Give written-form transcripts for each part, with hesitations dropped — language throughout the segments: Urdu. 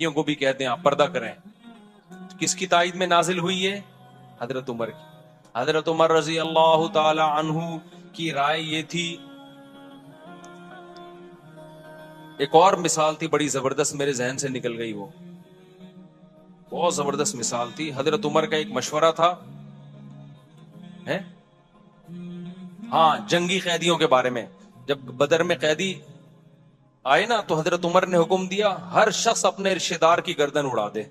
کو بھی کہتے ہیں آپ پردہ کریں. کس کی تائید میں نازل ہوئی ہے؟ حضرت عمر کی. حضرت عمر رضی اللہ تعالی عنہ کی رائے یہ تھی. ایک اور مثال تھی بڑی زبردست، میرے ذہن سے نکل گئی، وہ بہت زبردست مثال تھی. حضرت عمر کا ایک مشورہ تھا ہاں جنگی قیدیوں کے بارے میں. جب بدر میں قیدی آئے نا تو حضرت عمر نے حکم دیا ہر شخص اپنے رشتہ دار کی گردن اڑا دے.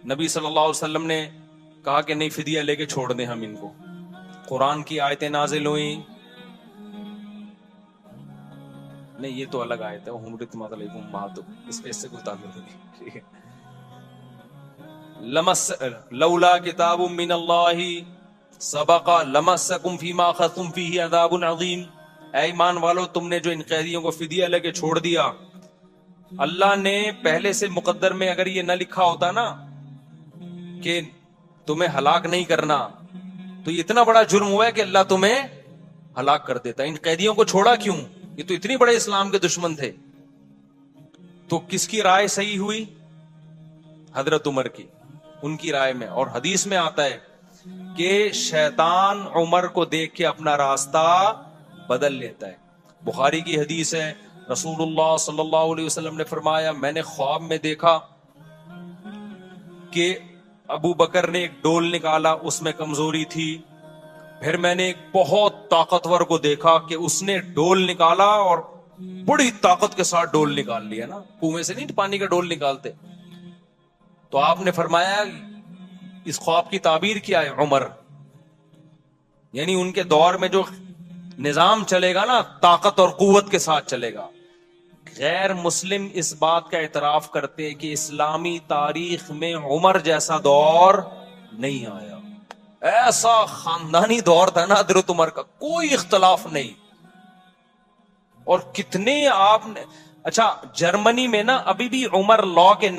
نبی صلی اللہ علیہ وسلم نے کہا کہ نہیں، فدیہ لے کے چھوڑ دیں ہم ان کو. قرآن کی آیتیں نازل ہوئیں. نہیں یہ تو الگ آیت ہے، اس سے کوئی تعلق نہیں. لولا کتاب من اللہ سبق لمسکم فیما اخذتم فیہ عذاب عظیم. اے ایمان والو، تم نے جو ان قیدیوں کو فدیہ لے کے چھوڑ دیا، اللہ نے پہلے سے مقدر میں اگر یہ نہ لکھا ہوتا نا کہ تمہیں ہلاک نہیں کرنا، تو یہ اتنا بڑا جرم ہوا ہے کہ اللہ تمہیں ہلاک کر دیتا. ان قیدیوں کو چھوڑا کیوں؟ یہ تو اتنی بڑے اسلام کے دشمن تھے. تو کس کی رائے صحیح ہوئی؟ حضرت عمر کی، ان کی رائے میں. اور حدیث میں آتا ہے کہ شیطان عمر کو دیکھ کے اپنا راستہ بدل لیتا ہے. بخاری کی حدیث ہے، رسول اللہ صلی اللہ علیہ وسلم نے فرمایا میں نے خواب میں دیکھا کہ ابو بکر نے ایک ڈول نکالا، اس میں کمزوری تھی. پھر میں نے ایک بہت طاقتور کو دیکھا کہ اس نے ڈول نکالا اور بڑی طاقت کے ساتھ ڈول نکال لیا نا، کنویں سے نہیں پانی کا ڈول نکالتے. تو آپ نے فرمایا اس خواب کی تعبیر کیا ہے عمر، یعنی ان کے دور میں جو نظام چلے گا نا طاقت اور قوت کے ساتھ چلے گا. غیر مسلم اس بات کا اعتراف کرتے کہ اسلامی تاریخ میں عمر جیسا دور نہیں آیا. ایسا خاندانی دور تھا نا حضرت عمر کا، کوئی اختلاف نہیں. اور کتنے آپ نے اچھا جرمنی میں نا ابھی بھی عمر لا کے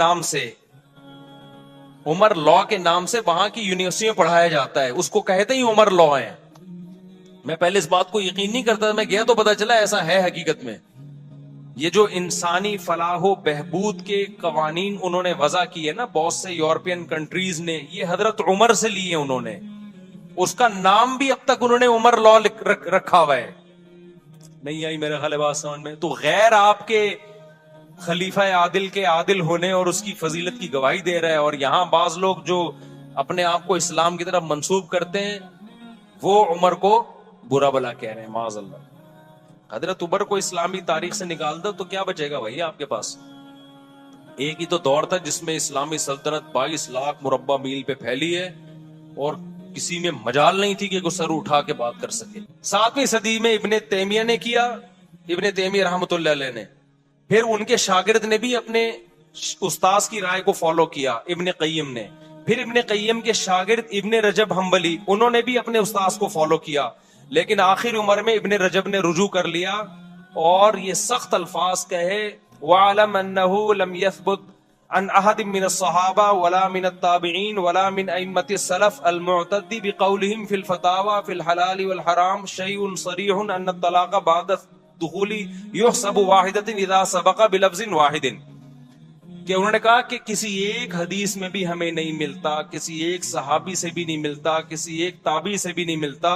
نام سے وہاں کی یونیورسٹی میں پڑھایا جاتا ہے. اس کو کہتے ہی عمر لا ہے. میں پہلے اس بات کو یقین نہیں کرتا تھا، میں گیا تو پتا چلا ایسا ہے حقیقت میں. یہ جو انسانی فلاح و بہبود کے قوانین انہوں نے وضع کیے نا بہت سے یورپین کنٹریز نے، یہ حضرت عمر سے لیے انہوں نے. اس کا نام بھی اب تک انہوں نے عمر لا رکھا ہوا ہے. نہیں آئی میرے خیال بات سمجھ میں؟ تو غیر آپ کے خلیفہ عادل کے عادل ہونے اور اس کی فضیلت کی گواہی دے رہا ہے، اور یہاں بعض لوگ جو اپنے آپ کو اسلام کی طرف منسوب کرتے ہیں وہ عمر کو برا بلا کہہ رہے ہیں معاذ اللہ. حضرت عمر کو اسلامی تاریخ سے نکال دو تو کیا بچے گا بھائی آپ کے پاس؟ ایک ہی تو دور تھا جس میں اسلامی سلطنت 22 لاکھ مربع میل پہ پھیلی ہے اور کسی میں مجال نہیں تھی کہ کوئی سر اٹھا کے بات کر سکے. 7ویں صدی میں ابن تیمیہ نے کیا، ابن تیمیہ رحمۃ اللہ علیہ نے. پھر ان کے شاگرد نے بھی اپنے استاذ کی رائے کو فالو کیا، ابن قیم نے. پھر ابن قیم کے شاگرد ابن رجب حنبلی، انہوں نے بھی اپنے استاذ کو فالو کیا. لیکن آخر عمر میں ابن رجب نے رجوع کر لیا اور یہ سخت الفاظ کہے وَعَلَمْ أَنَّهُ لَمْ يَثْبُتْ عَنْ أَحَدٍ مِّنَ الصَّحَابَةِ وَلَا مِنَ التَّابِعِينَ وَلَا مِنْ أَئِمَّةِ السَّلَفِ الْمُعْتَدِّ بِقَوْلِهِمْ فِي الْفَتَاوَى فِي الْحَلَالِ وَالْحَرَامِ شَيْءٌ صَرِيحٌ أَنَّ الطَّلَاقَ بَعْدَ الدُّخُولِ يُحْسَبُ وَاحِدَةً إِذَا سَبَقَ بِلَفْظٍ وَاحِدٍ. کہ انہوں نے کہا کہ کسی ایک حدیث میں بھی ہمیں نہیں ملتا، کسی ایک صحابی سے بھی نہیں ملتا، کسی ایک تابعی سے بھی نہیں ملتا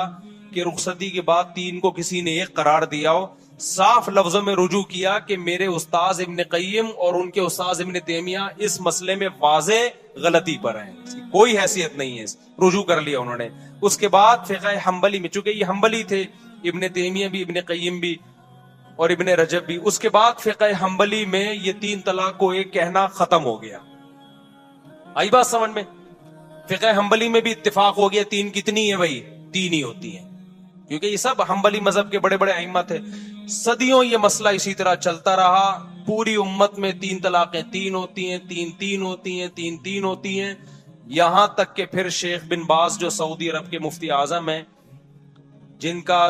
کہ رخصتی کے بعد 3 کو کسی نے ایک قرار دیا ہو. صاف لفظوں میں رجوع کیا کہ میرے استاذ ابن قیم اور ان کے استاذ ابن تیمیہ اس مسئلے میں واضح غلطی پر ہیں، کوئی حیثیت نہیں ہے. رجوع کر لیا انہوں نے. اس کے بعد فقہ حنبلی میں، چونکہ یہ حنبلی تھے، ابن تیمیہ بھی، ابن قیم بھی اور ابن رجب بھی، اس کے بعد فقہ حنبلی میں یہ 3 طلاق کو ایک کہنا ختم ہو گیا. آئی بات سمجھ میں؟ فقہ حنبلی میں بھی اتفاق ہو گیا 3 کتنی ہے بھائی؟ 3 ہی ہوتی ہیں، کیونکہ یہ سب حنبلی مذہب کے بڑے بڑے ائمہ تھے. صدیوں یہ مسئلہ اسی طرح چلتا رہا. پوری امت میں 3 طلاقیں 3 ہوتی ہیں، 3 ہوتی ہیں، 3 ہوتی ہیں، یہاں تک کہ پھر شیخ بن باز جو سعودی عرب کے مفتی اعظم ہیں، جن کا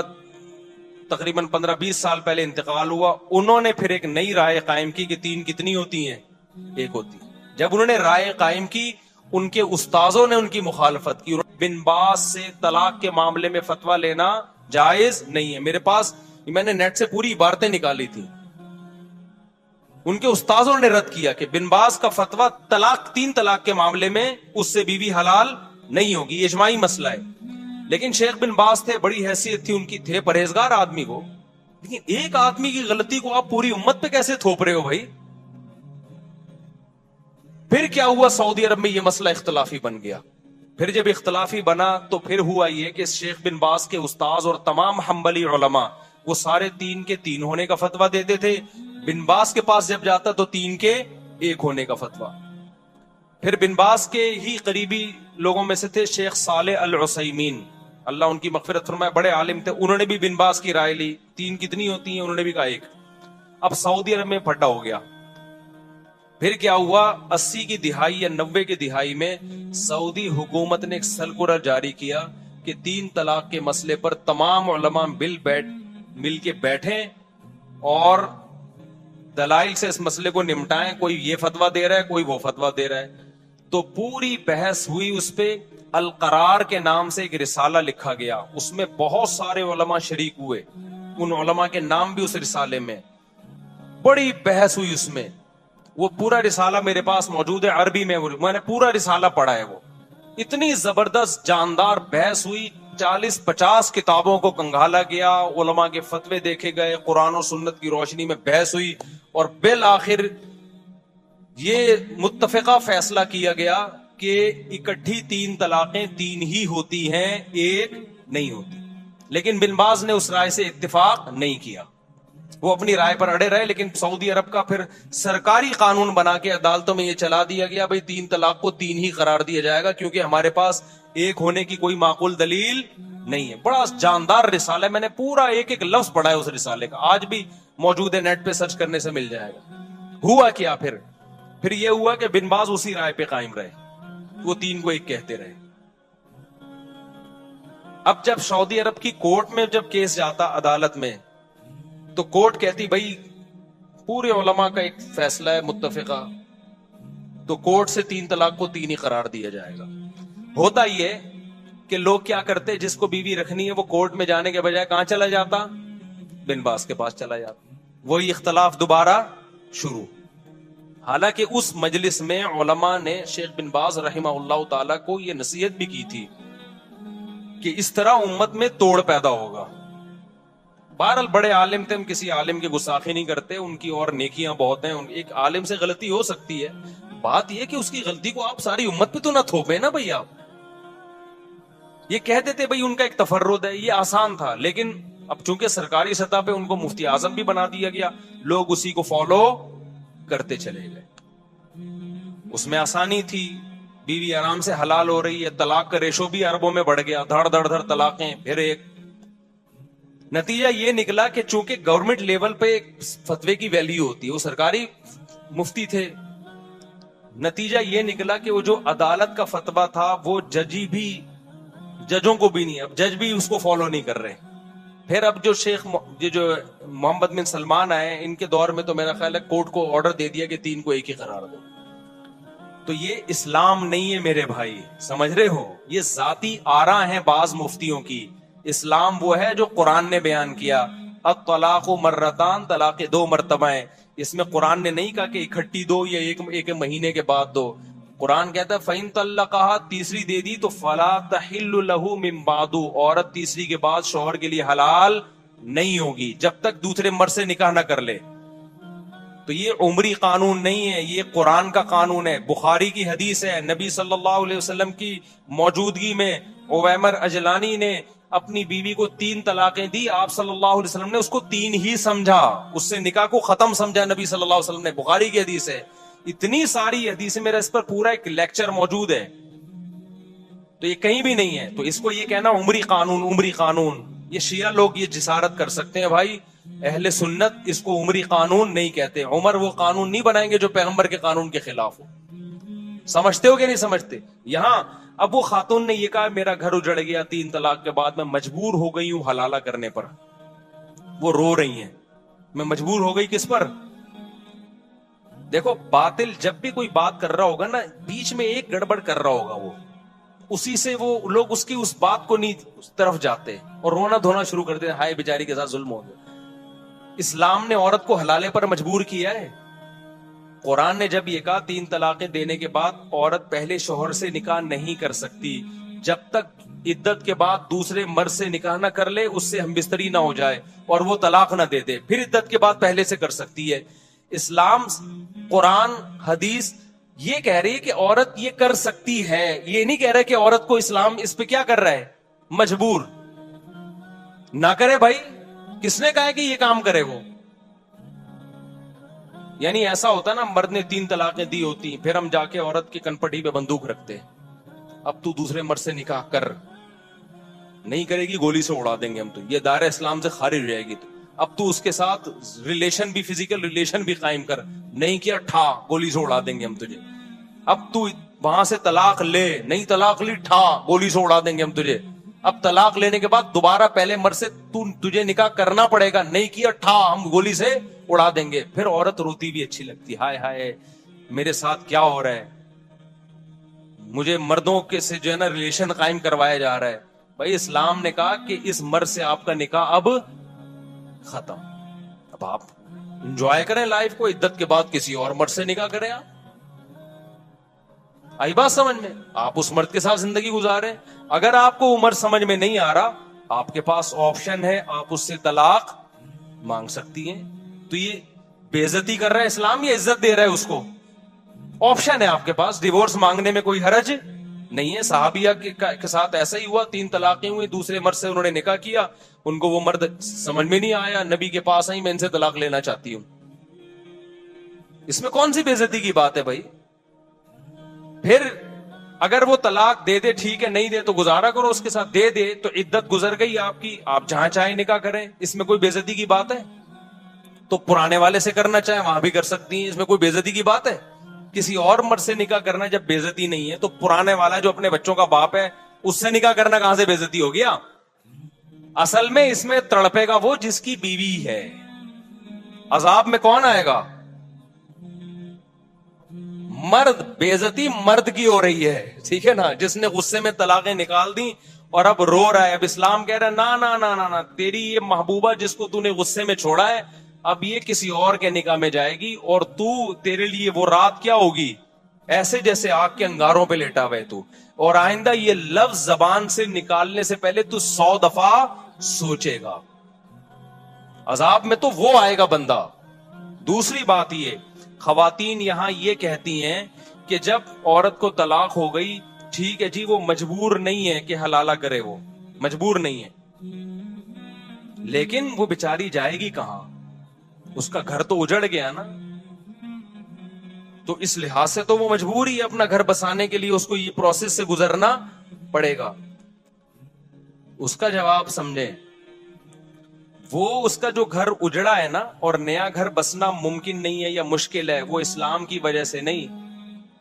تقریباً 15-20 سال پہلے انتقال ہوا، انہوں نے پھر ایک نئی رائے قائم کی کہ 3 کتنی ہوتی ہیں؟ 1 ہوتی ہیں. جب انہوں نے رائے قائم کی، ان کے استاذوں نے ان کی مخالفت کی. بن باز سے طلاق کے معاملے میں فتویٰ لینا جائز نہیں ہے. میرے پاس میں نے نیٹ سے پوری عبارتیں نکالی تھی. ان کے استاذوں نے رد کیا کہ بن باز کا فتویٰ تین طلاق کے معاملے میں اس سے بیوی حلال نہیں ہوگی، یہ اجماعی مسئلہ ہے. لیکن شیخ بن باز تھے، بڑی حیثیت تھی ان کی، تھے پرہیزگار آدمی کو، لیکن ایک آدمی کی غلطی کو آپ پوری امت پہ کیسے تھوپ رہے ہو بھائی؟ پھر کیا ہوا، سعودی عرب میں یہ مسئلہ اختلافی بن گیا. پھر جب اختلافی بنا تو پھر ہوا یہ کہ شیخ بن باز کے استاذ اور تمام حنبلی علماء وہ سارے 3 کے 3 ہونے کا فتویٰ دیتے تھے. بن باز کے پاس جب جاتا تو 3 کے 1 ہونے کا فتویٰ. پھر بن باز کے ہی قریبی لوگوں میں سے تھے شیخ صالح العثیمین، اللہ ان کی مغفرت فرمائے، بڑے عالم تھے، انہوں نے بھی بن باز کی رائے لی. 3 کتنی ہوتی ہیں؟ انہوں نے بھی کہا 1. اب سعودی عرب میں پھڈا ہو گیا. پھر کیا ہوا، 80 کی دہائی یا 90 کی دہائی میں سعودی حکومت نے ایک سرکولر جاری کیا کہ 3 طلاق کے مسئلے پر تمام علماء مل کے بیٹھیں اور دلائل سے اس مسئلے کو نمٹائیں. کوئی یہ فتویٰ دے رہا ہے، کوئی وہ فتویٰ دے رہا ہے. تو پوری بحث ہوئی، اس پہ القرار کے نام سے ایک رسالہ لکھا گیا، اس میں بہت سارے علماء شریک ہوئے، ان علماء کے نام بھی اس رسالے میں. بڑی بحث ہوئی اس میں. وہ پورا رسالہ میرے پاس موجود ہے عربی میں نے پورا رسالہ پڑھا ہے. وہ اتنی زبردست جاندار بحث ہوئی، 40-50 کتابوں کو کنگھالا گیا، علماء کے فتوے دیکھے گئے، قرآن و سنت کی روشنی میں بحث ہوئی، اور بالآخر یہ متفقہ فیصلہ کیا گیا کہ اکٹھی 3 طلاقیں 3 ہی ہوتی ہیں، 1 نہیں ہوتی. لیکن بن باز نے اس رائے سے اتفاق نہیں کیا، وہ اپنی رائے پر اڑے رہے. لیکن سعودی عرب کا پھر سرکاری قانون بنا کے عدالتوں میں یہ چلا دیا گیا، بھئی 3 طلاق کو 3 ہی قرار دیا جائے گا، کیونکہ ہمارے پاس 1 ہونے کی کوئی معقول دلیل نہیں ہے. بڑا جاندار رسالہ ہے، میں نے پورا ایک لفظ پڑھا ہے اس رسالے کا، آج بھی موجود ہے، نیٹ پہ سرچ کرنے سے مل جائے گا. ہوا کیا پھر یہ ہوا کہ بن باز اسی رائے پہ قائم رہے، وہ 3 کو 1 کہتے رہے. اب جب سعودی عرب کی کورٹ میں جب کیس جاتا عدالت میں، تو کورٹ کہتی بھائی پورے علماء کا ایک فیصلہ ہے متفقہ، تو کورٹ سے 3 طلاق کو 3 ہی قرار دیا جائے گا. ہوتا یہ کہ لوگ کیا کرتے، جس کو بیوی رکھنی ہے وہ کورٹ میں جانے کے بجائے کہاں چلا جاتا؟ بن باز کے پاس چلا جاتا. وہی اختلاف دوبارہ شروع. حالانکہ اس مجلس میں علماء نے شیخ بن باز رحمہ اللہ تعالی کو یہ نصیحت بھی کی تھی کہ اس طرح امت میں توڑ پیدا ہوگا. بہرحال بڑے عالم تھے، ہم کسی عالم کی گستاخی نہیں کرتے، ان کی اور نیکیاں بہت ہیں. ایک عالم سے غلطی ہو سکتی ہے، بات یہ کہ اس کی غلطی کو آپ ساری امت پہ تو نہ تھوپیں نا بھائی. آپ یہ کہہ دیتے بھائی ان کا ایک تفرد ہے، یہ آسان تھا. لیکن اب چونکہ سرکاری سطح پہ ان کو مفتی اعظم بھی بنا دیا گیا، لوگ اسی کو فالو کرتے چلے گئے. اس میں آسانی تھی، بیوی آرام سے حلال ہو رہی ہے، طلاق کا ریشو بھی اربوں میں بڑھ گیا، دھڑ دھڑ دھڑ طلاقیں، پھر ایک. نتیجہ یہ نکلا کہ چونکہ گورنمنٹ لیول پہ فتوے کی ویلیو ہوتی ہے، وہ سرکاری مفتی تھے، نتیجہ یہ نکلا کہ وہ جو عدالت کا فتویٰ تھا وہ ججوں کو بھی نہیں، اب جج بھی اس کو فالو نہیں کر رہے. پھر اب جو جو محمد بن سلمان آئے ان کے دور میں تو میرا خیال ہے کورٹ کو آرڈر دے دیا کہ 3 کو 1 ہی قرار دو. تو یہ اسلام نہیں ہے میرے بھائی، سمجھ رہے ہو؟ یہ ذاتی آراء ہیں بعض مفتیوں کی. اسلام وہ ہے جو قرآن نے بیان کیا، الطلاق مرتان، طلاق 2 مرتبہ ہیں. اس میں قرآن نے نہیں کہا کہ اکٹھی دو یا ایک مہینے کے بعد دو. قرآن کہتا ہے فَإِن طَلَّقَهَا، تیسری دے دی تو فَلَا تَحِلُّ لَهُ مِن بَعْدُ، عورت تیسری کے بعد شوہر کے لیے حلال نہیں ہوگی جب تک دوسرے مرد سے نکاح نہ کر لے. تو یہ عمری قانون نہیں ہے، یہ قرآن کا قانون ہے. بخاری کی حدیث ہے، نبی صلی اللہ علیہ وسلم کی موجودگی میں عویمر اجلانی نے اپنی بیوی کو 3 طلاقیں دی. آپ صلی اللہ علیہ وسلم نے اس کو 3 ہی سمجھا، اس سے نکاح کو ختم سمجھا نبی صلی اللہ علیہ وسلم نے. بخاری کی حدیث ہے. اتنی ساری حدیث میرا اس پر پورا ایک لیکچر موجود ہے، تو یہ کہیں بھی نہیں ہے. تو اس کو یہ کہنا عمری قانون، یہ شیعہ لوگ یہ جسارت کر سکتے ہیں بھائی. اہل سنت اس کو عمری قانون نہیں کہتے. عمر وہ قانون نہیں بنائیں گے جو پیغمبر کے قانون کے خلاف ہو. سمجھتے ہو کہ نہیں سمجھتے؟ یہاں اب وہ خاتون نے یہ کہا میرا گھر اجڑ گیا 3 طلاق کے بعد، میں مجبور ہو گئی ہوں حلالہ کرنے پر. وہ رو رہی ہیں، میں مجبور ہو گئی کس پر؟ دیکھو باطل جب بھی کوئی بات کر رہا ہوگا نا، بیچ میں ایک گڑبڑ کر رہا ہوگا، وہ اسی سے وہ لوگ اس کی اس بات کو نہیں اس طرف جاتے اور رونا دھونا شروع کرتے ہیں، ہائے بیچاری کے ساتھ ظلم ہو گیا. اسلام نے عورت کو حلالے پر مجبور کیا ہے؟ قرآن نے جب یہ کہا 3 طلاقیں دینے کے بعد عورت پہلے شوہر سے نکاح نہیں کر سکتی جب تک عدت کے بعد دوسرے مرد سے نکاح نہ کر لے، اس سے ہم بستری نہ ہو جائے اور وہ طلاق نہ دے دے، پھر عدت کے بعد پہلے سے کر سکتی ہے. اسلام، قرآن، حدیث یہ کہہ رہی ہے کہ عورت یہ کر سکتی ہے، یہ نہیں کہہ رہا کہ عورت کو اسلام اس پہ کیا کر رہا ہے، مجبور نہ کرے. بھائی کس نے کہا ہے کہ یہ کام کرے وہ؟ یعنی ایسا ہوتا نا، مرد نے 3 طلاقیں دی ہوتی، پھر ہم جا کے عورت کی کنپٹی پہ بندوق رکھتے، اب تو دوسرے مرد سے نکاح کر، نہیں کرے گی گولی سے اڑا دیں گے ہم، تو یہ دائرہ اسلام سے خارج ہو جائے گی. تو اب تو اس کے ساتھ ریلیشن بھی، فزیکل ریلیشن بھی قائم کر، نہیں کیا ٹھا گولی سے اڑا دیں گے ہم تجھے. اب تو وہاں سے طلاق لے، نہیں طلاق لی ٹھا گولی سے اڑا دیں گے ہم تجھے. اب طلاق لینے کے بعد دوبارہ پہلے مرد سے تجھے نکاح کرنا پڑے گا، نہیں کیا ٹھا ہم گولی سے اڑا دیں گے. پھر عورت روتی بھی اچھی لگتی، ہائے ہائے میرے ساتھ کیا ہو رہا ہے، مجھے مردوں کے سے جو ہے نا ریلیشن قائم کروایا جا رہا ہے. بھائی اسلام نے کہا کہ اس مرد سے آپ کا نکاح اب ختم، اب آپ انجوائے کریں لائف کو، عدت کے بعد کسی اور مرد سے نکاح کریں. آپ آئی بات سمجھ میں؟ آپ اس مرد کے ساتھ زندگی گزاریں. اگر آپ کو عمر سمجھ میں نہیں آ رہا، آپ کے پاس آپشن ہے، آپ اس سے طلاق مانگ سکتی ہیں. تو یہ بے عزتی کر رہا ہے اسلام یا عزت دے رہا ہے اس کو؟ آپشن ہے آپ کے پاس، ڈیورس مانگنے میں کوئی حرج نہیں ہے. صحابیہ کے ساتھ ایسا ہی ہوا، 3 طلاقیں ہوئی، دوسرے مرد سے انہوں نے نکاح کیا، ان کو وہ مرد سمجھ میں نہیں آیا، نبی کے پاس آئی، میں ان سے طلاق لینا چاہتی ہوں. اس میں کون سی بے عزتی کی بات ہے بھائی؟ پھر اگر وہ طلاق دے دے ٹھیک ہے، نہیں دے تو گزارا کرو اس کے ساتھ. دے دے تو عدت گزر گئی آپ کی، آپ جہاں چاہیں نکاح کریں، اس میں کوئی بے عزتی کی بات ہے؟ تو پرانے والے سے کرنا چاہیں وہاں بھی کر سکتی ہیں، اس میں کوئی بے عزتی کی بات ہے؟ کسی اور مرد سے نکاح کرنا جب بے عزتی نہیں ہے، تو پرانے والا جو اپنے بچوں کا باپ ہے اس سے نکاح کرنا کہاں سے بے عزتی ہو گیا؟ اصل میں اس میں تڑپے گا وہ جس کی بیوی ہے. عذاب میں کون آئے گا؟ مرد. بے عزتی مرد کی ہو رہی ہے، ٹھیک ہے نا، جس نے غصے میں طلاقیں نکال دی اور اب رو رہا ہے. اب اسلام کہہ رہا ہے نا نا نا نا نا، تیری یہ محبوبہ جس کو تو نے غصے میں چھوڑا ہے، اب یہ کسی اور کے نکاح میں جائے گی، اور تیرے لیے وہ رات کیا ہوگی، ایسے جیسے آگ کے انگاروں پہ لیٹا ہوئے تو. اور آئندہ یہ لفظ زبان سے نکالنے سے پہلے تو 100 دفعہ سوچے گا. عذاب میں تو وہ آئے گا بندہ. دوسری بات یہ، خواتین یہاں یہ کہتی ہیں کہ جب عورت کو طلاق ہو گئی، ٹھیک ہے جی، وہ مجبور نہیں ہے کہ حلالہ کرے، وہ مجبور نہیں ہے، لیکن وہ بیچاری جائے گی کہاں؟ اس کا گھر تو اجڑ گیا نا. تو اس لحاظ سے تو وہ مجبور ہی ہے، اپنا گھر بسانے کے لیے اس کو یہ پروسیس سے گزرنا پڑے گا. اس کا جواب سمجھیں، وہ اس کا جو گھر اجڑا ہے نا، اور نیا گھر بسنا ممکن نہیں ہے یا مشکل ہے، وہ اسلام کی وجہ سے نہیں،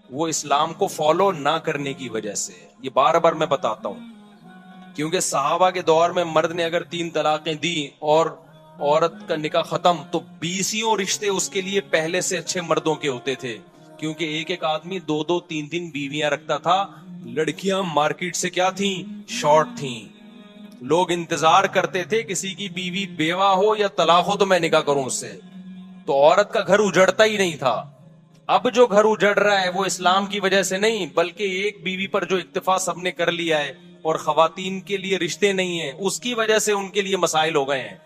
وہ اسلام کو فالو نہ کرنے کی وجہ سے. یہ بار بار میں بتاتا ہوں، کیونکہ صحابہ کے دور میں مرد نے اگر 3 طلاقیں دی اور عورت کا نکاح ختم، تو 20 رشتے اس کے لیے پہلے سے اچھے مردوں کے ہوتے تھے، کیونکہ ایک ایک آدمی 2 3 بیویاں رکھتا تھا. لڑکیاں مارکیٹ سے کیا تھیں؟ شارٹ تھیں. لوگ انتظار کرتے تھے کسی کی بیوی بیوہ ہو یا طلاق ہو تو میں نکاح کروں اس سے. تو عورت کا گھر اجڑتا ہی نہیں تھا. اب جو گھر اجڑ رہا ہے وہ اسلام کی وجہ سے نہیں، بلکہ ایک بیوی پر جو اکتفا سب نے کر لیا ہے اور خواتین کے لیے رشتے نہیں ہیں، اس کی وجہ سے ان کے لیے مسائل ہو گئے ہیں.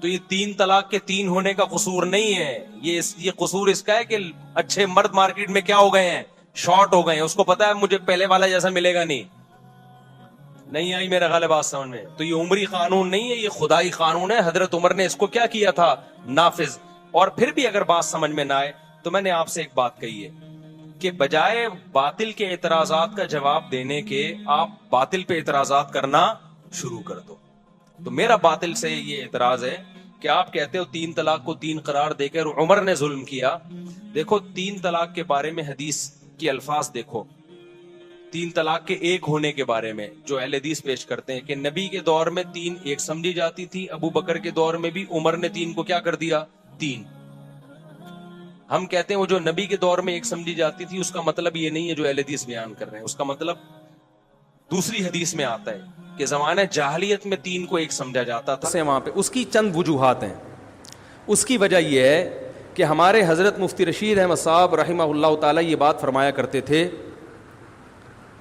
تو یہ 3 طلاق کے 3 ہونے کا قصور نہیں ہے، یہ قصور اس کا ہے کہ اچھے مرد مارکیٹ میں کیا ہو گئے ہیں؟ شارٹ ہو گئے ہیں. اس کو پتا ہے مجھے پہلے والا جیسا ملے گا نہیں آئی میرا غالب بات سمجھ میں. تو یہ عمری قانون نہیں ہے، یہ خدائی قانون ہے. حضرت عمر نے اس کو کیا کیا تھا؟ نافذ. اور پھر بھی اگر بات سمجھ میں نہ آئے تو میں نے آپ سے ایک بات کہی ہے کہ بجائے باطل کے اعتراضات کا جواب دینے کے، آپ باطل پہ اعتراضات کرنا شروع کر دو. تو میرا باطل سے یہ اعتراض ہے کہ آپ کہتے ہو 3 طلاق کو 3 قرار دے کر عمر نے ظلم کیا. دیکھو 3 طلاق کے بارے میں حدیث کی الفاظ دیکھو. 3 طلاق کے 1 ہونے کے بارے میں جو اہل حدیث پیش کرتے ہیں کہ نبی کے دور میں 3 1 سمجھی جاتی تھی، ابو بکر کے دور میں بھی، عمر نے 3 کو کیا کر دیا؟ 3. ہم کہتے ہیں وہ جو نبی کے دور میں 1 سمجھی جاتی تھی، اس کا مطلب یہ نہیں ہے جو اہل حدیث بیان کر رہے ہیں. اس کا مطلب دوسری حدیث میں آتا ہے کہ زمانہ جاہلیت میں 3 کو 1 سمجھا جاتا تھا. وہاں پہ اس کی چند وجوہات ہیں. اس کی وجہ یہ ہے کہ ہمارے حضرت مفتی رشید احمد صاحب رحمہ اللہ تعالی یہ بات فرمایا کرتے تھے,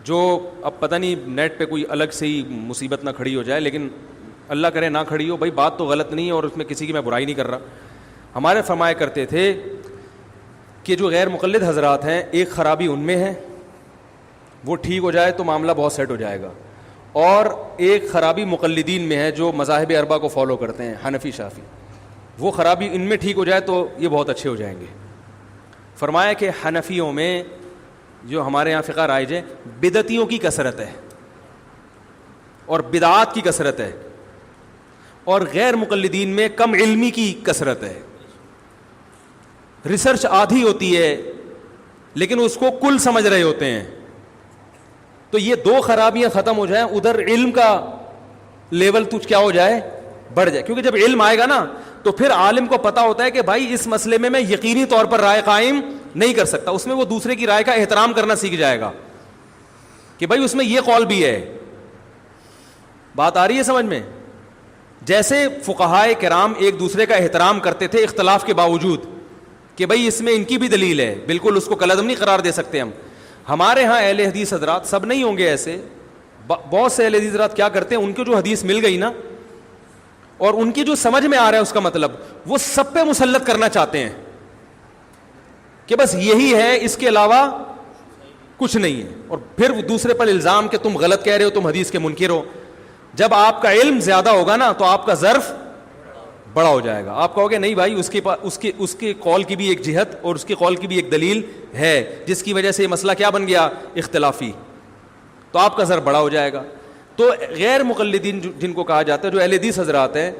جو اب پتہ نہیں نیٹ پہ کوئی الگ سے ہی مصیبت نہ کھڑی ہو جائے, لیکن اللہ کرے نہ کھڑی ہو, بھائی بات تو غلط نہیں ہے اور اس میں کسی کی میں برائی نہیں کر رہا. ہمارے فرمایا کرتے تھے کہ جو غیر مقلد حضرات ہیں, ایک خرابی ان میں ہے, وہ ٹھیک ہو جائے تو معاملہ بہت سیٹ ہو جائے گا, اور ایک خرابی مقلدین میں ہے جو مذاہب اربعہ کو فالو کرتے ہیں, حنفی شافعی, وہ خرابی ان میں ٹھیک ہو جائے تو یہ بہت اچھے ہو جائیں گے. فرمایا کہ حنفیوں میں جو ہمارے یہاں فقہ رائج ہے, بدعتیوں کی کثرت ہے اور بدعات کی کثرت ہے, اور غیر مقلدین میں کم علمی کی کثرت ہے. ریسرچ آدھی ہوتی ہے لیکن اس کو کل سمجھ رہے ہوتے ہیں. تو یہ دو خرابیاں ختم ہو جائیں, ادھر علم کا لیول تو کیا ہو جائے, بڑھ جائے. کیونکہ جب علم آئے گا نا تو پھر عالم کو پتا ہوتا ہے کہ بھائی اس مسئلے میں یقینی طور پر رائے قائم نہیں کر سکتا, اس میں وہ دوسرے کی رائے کا احترام کرنا سیکھ جائے گا کہ بھائی اس میں یہ قول بھی ہے. بات آ رہی ہے سمجھ میں؟ جیسے فقہائے کرام ایک دوسرے کا احترام کرتے تھے اختلاف کے باوجود کہ بھائی اس میں ان کی بھی دلیل ہے, بالکل اس کو کلعدم نہیں قرار دے سکتے ہم. ہمارے ہاں اہل حدیث حضرات, سب نہیں ہوں گے ایسے, بہت سے اہل حدیث حضرات کیا کرتے ہیں, ان کو جو حدیث مل گئی نا اور ان کی جو سمجھ میں آ رہا ہے اس کا مطلب, وہ سب پہ مسلط کرنا چاہتے ہیں کہ بس یہی ہے, اس کے علاوہ کچھ نہیں ہے, اور پھر وہ دوسرے پر الزام کہ تم غلط کہہ رہے ہو, تم حدیث کے منکر ہو. جب آپ کا علم زیادہ ہوگا نا تو آپ کا ظرف بڑا ہو جائے گا. آپ کہو گے نہیں بھائی اس کے قول کی بھی ایک جہت اور اس کے قول کی بھی ایک دلیل ہے جس کی وجہ سے یہ مسئلہ کیا بن گیا, اختلافی, تو آپ کا ظرف بڑا ہو جائے گا. تو غیر مقلدین جن کو کہا جاتا ہے, جو اہل حدیث حضرات ہیں,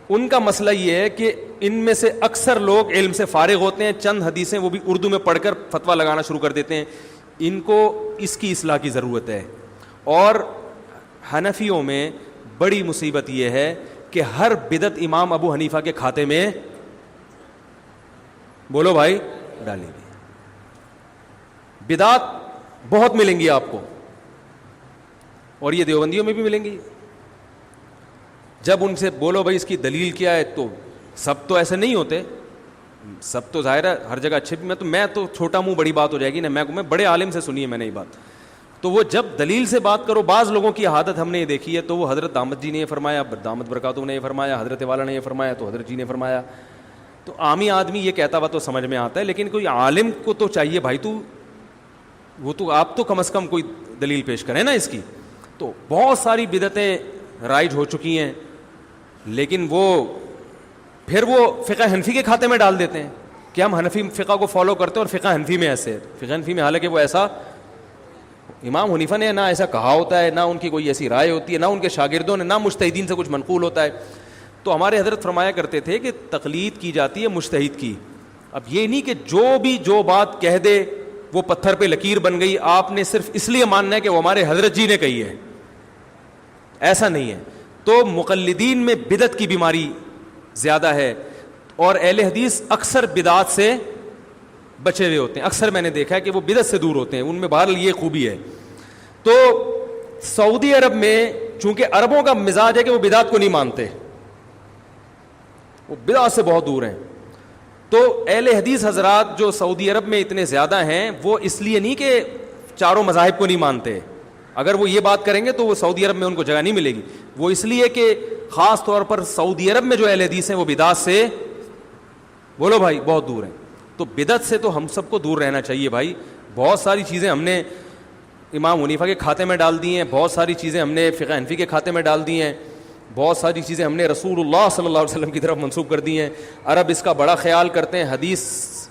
ان کا مسئلہ یہ ہے کہ ان میں سے اکثر لوگ علم سے فارغ ہوتے ہیں, چند حدیثیں وہ بھی اردو میں پڑھ کر فتویٰ لگانا شروع کر دیتے ہیں. ان کو اس کی اصلاح کی ضرورت ہے. اور حنفیوں میں بڑی مصیبت یہ ہے کہ ہر بدعت امام ابو حنیفہ کے کھاتے میں, بولو بھائی, ڈالی گئی. بدعت بہت ملیں گی آپ کو, اور یہ دیوبندیوں میں بھی ملیں گی. جب ان سے بولو بھائی اس کی دلیل کیا ہے, تو سب تو ایسے نہیں ہوتے, سب تو ظاہر ہے ہر جگہ اچھے بھی, میں تو چھوٹا منہ بڑی بات ہو جائے گی نا, میں بڑے عالم سے سنی ہے میں نے یہ بات. تو وہ جب دلیل سے بات کرو, بعض لوگوں کی عادت ہم نے یہ دیکھی ہے, تو وہ حضرت دامت جی نے یہ فرمایا, دامت برکاتہ نے یہ فرمایا, حضرت والا نے یہ فرمایا, تو حضرت جی نے فرمایا. تو عامی آدمی یہ کہتا ہوا تو سمجھ میں آتا ہے, لیکن کوئی عالم کو تو چاہیے بھائی آپ تو کم از کم کوئی دلیل پیش کریں نا اس کی. تو بہت ساری بدعتیں رائج ہو چکی ہیں, لیکن پھر وہ فقہ حنفی کے کھاتے میں ڈال دیتے ہیں کہ ہم حنفی فقہ کو فالو کرتے ہیں اور فقہ حنفی میں ایسے ہے. فقہ حنفی میں حالانکہ وہ ایسا, امام حنیفہ نے نہ ایسا کہا ہوتا ہے, نہ ان کی کوئی ایسی رائے ہوتی ہے, نہ ان کے شاگردوں نے, نہ مجتہدین سے کچھ منقول ہوتا ہے. تو ہمارے حضرت فرمایا کرتے تھے کہ تقلید کی جاتی ہے مجتہد کی. اب یہ نہیں کہ جو بات کہہ دے وہ پتھر پہ لکیر بن گئی, آپ نے صرف اس لیے ماننا ہے کہ وہ ہمارے حضرت جی نے کہی ہے, ایسا نہیں ہے. تو مقلدین میں بدعت کی بیماری زیادہ ہے, اور اہل حدیث اکثر بدعات سے بچے ہوئے ہوتے ہیں. اکثر میں نے دیکھا ہے کہ وہ بدعت سے دور ہوتے ہیں, ان میں بہرحال یہ خوبی ہے. تو سعودی عرب میں چونکہ عربوں کا مزاج ہے کہ وہ بدعت کو نہیں مانتے, وہ بدعت سے بہت دور ہیں. تو اہل حدیث حضرات جو سعودی عرب میں اتنے زیادہ ہیں, وہ اس لیے نہیں کہ چاروں مذاہب کو نہیں مانتے, اگر وہ یہ بات کریں گے تو وہ سعودی عرب میں ان کو جگہ نہیں ملے گی. وہ اس لیے کہ خاص طور پر سعودی عرب میں جو اہل حدیث ہیں وہ بدعت سے, بولو بھائی, بہت دور ہیں. تو بدعت سے تو ہم سب کو دور رہنا چاہیے بھائی. بہت ساری چیزیں ہم نے امام حنیفہ کے کھاتے میں ڈال دی ہیں, بہت ساری چیزیں ہم نے فقہ حنفی کے کھاتے میں ڈال دی ہیں, بہت ساری چیزیں ہم نے رسول اللہ صلی اللہ علیہ وسلم کی طرف منسوب کر دی ہیں. عرب اس کا بڑا خیال کرتے ہیں, حدیث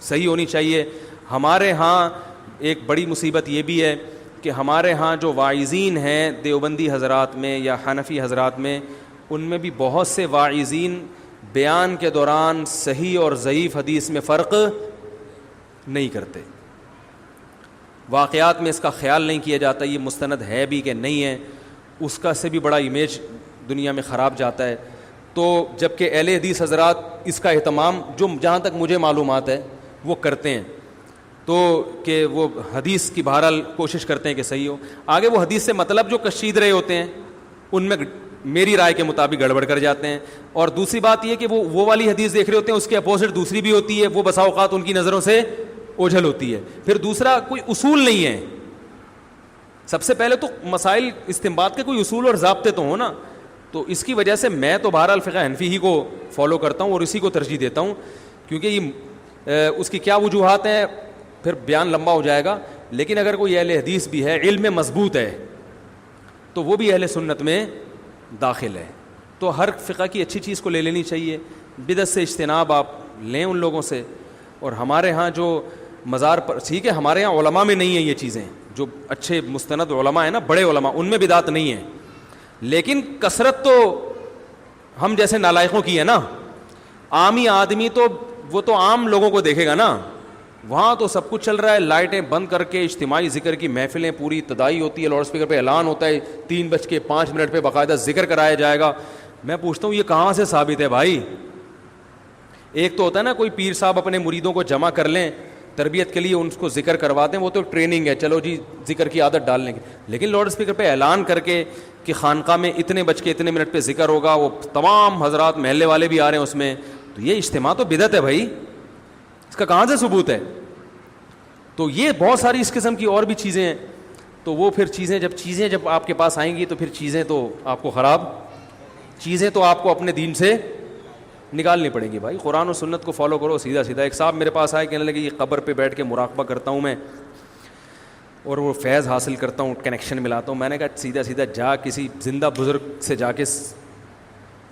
صحیح ہونی چاہیے. ہمارے ہاں ایک بڑی مصیبت یہ بھی ہے کہ ہمارے ہاں جو واعظین ہیں دیوبندی حضرات میں یا حنفی حضرات میں, ان میں بھی بہت سے واعظین بیان کے دوران صحیح اور ضعیف حدیث میں فرق نہیں کرتے. واقعات میں اس کا خیال نہیں کیا جاتا یہ مستند ہے بھی کہ نہیں ہے, اس کا سے بھی بڑا امیج دنیا میں خراب جاتا ہے. تو جبکہ اہل حدیث حضرات اس کا اہتمام, جو جہاں تک مجھے معلومات ہے, وہ کرتے ہیں. تو کہ وہ حدیث کی بہرحال کوشش کرتے ہیں کہ صحیح ہو. آگے وہ حدیث سے مطلب جو کشید رہے ہوتے ہیں ان میں میری رائے کے مطابق گڑبڑ کر جاتے ہیں. اور دوسری بات یہ کہ وہ والی حدیث دیکھ رہے ہوتے ہیں, اس کے اپوزٹ دوسری بھی ہوتی ہے, وہ بسا اوقات ان کی نظروں سے اوجھل ہوتی ہے. پھر دوسرا, کوئی اصول نہیں ہے. سب سے پہلے تو مسائل استنباط کے کوئی اصول اور ضابطے تو ہوں نا. تو اس کی وجہ سے میں تو بہرحال فقہ حنفی ہی کو فالو کرتا ہوں اور اسی کو ترجیح دیتا ہوں, کیونکہ یہ اس کی کیا وجوہات ہیں پھر بیان لمبا ہو جائے گا. لیکن اگر کوئی اہل حدیث بھی ہے, علم میں مضبوط ہے, تو وہ بھی اہل سنت میں داخل ہے. تو ہر فقہ کی اچھی چیز کو لے لینی چاہیے. بدعت سے اجتناب آپ لیں ان لوگوں سے. اور ہمارے ہاں جو مزار پر, ٹھیک ہے ہمارے ہاں علماء میں نہیں ہیں یہ چیزیں, جو اچھے مستند علماء ہیں نا, بڑے علماء, ان میں بدعت نہیں ہے. لیکن کثرت تو ہم جیسے نالائقوں کی ہے نا. عامی آدمی تو وہ تو عام لوگوں کو دیکھے گا نا, وہاں تو سب کچھ چل رہا ہے, لائٹیں بند کر کے اجتماعی ذکر کی محفلیں پوری ابتدائی ہوتی ہے, لاؤڈ اسپیکر پہ اعلان ہوتا ہے 3:05 پہ باقاعدہ ذکر کرایا جائے گا. میں پوچھتا ہوں یہ کہاں سے ثابت ہے بھائی؟ ایک تو ہوتا ہے نا کوئی پیر صاحب اپنے مریدوں کو جمع کر لیں تربیت کے لیے, ان کو ذکر کرواتے ہیں, وہ تو ٹریننگ ہے, چلو جی ذکر کی عادت ڈال لیں گے. لیکن لاؤڈ اسپیکر پہ اعلان کر کے کہ خانقاہ میں اتنے منٹ پہ ذکر ہوگا, وہ تمام حضرات محلے والے بھی آ رہے ہیں اس میں, تو یہ اجتماع تو بدعت ہے بھائی, اس کا کہاں سے ثبوت ہے؟ تو یہ بہت ساری اس قسم کی اور بھی چیزیں ہیں. تو وہ پھر چیزیں جب آپ کے پاس آئیں گی تو پھر چیزیں تو آپ کو چیزیں تو آپ کو اپنے دین سے نکالنی پڑیں گی بھائی. قرآن و سنت کو فالو کرو سیدھا سیدھا. ایک صاحب میرے پاس آئے, کہنے لگے یہ قبر پہ بیٹھ کے مراقبہ کرتا ہوں میں اور وہ فیض حاصل کرتا ہوں, کنیکشن ملاتا ہوں. میں نے کہا سیدھا سیدھا جا کسی زندہ بزرگ سے جا کے,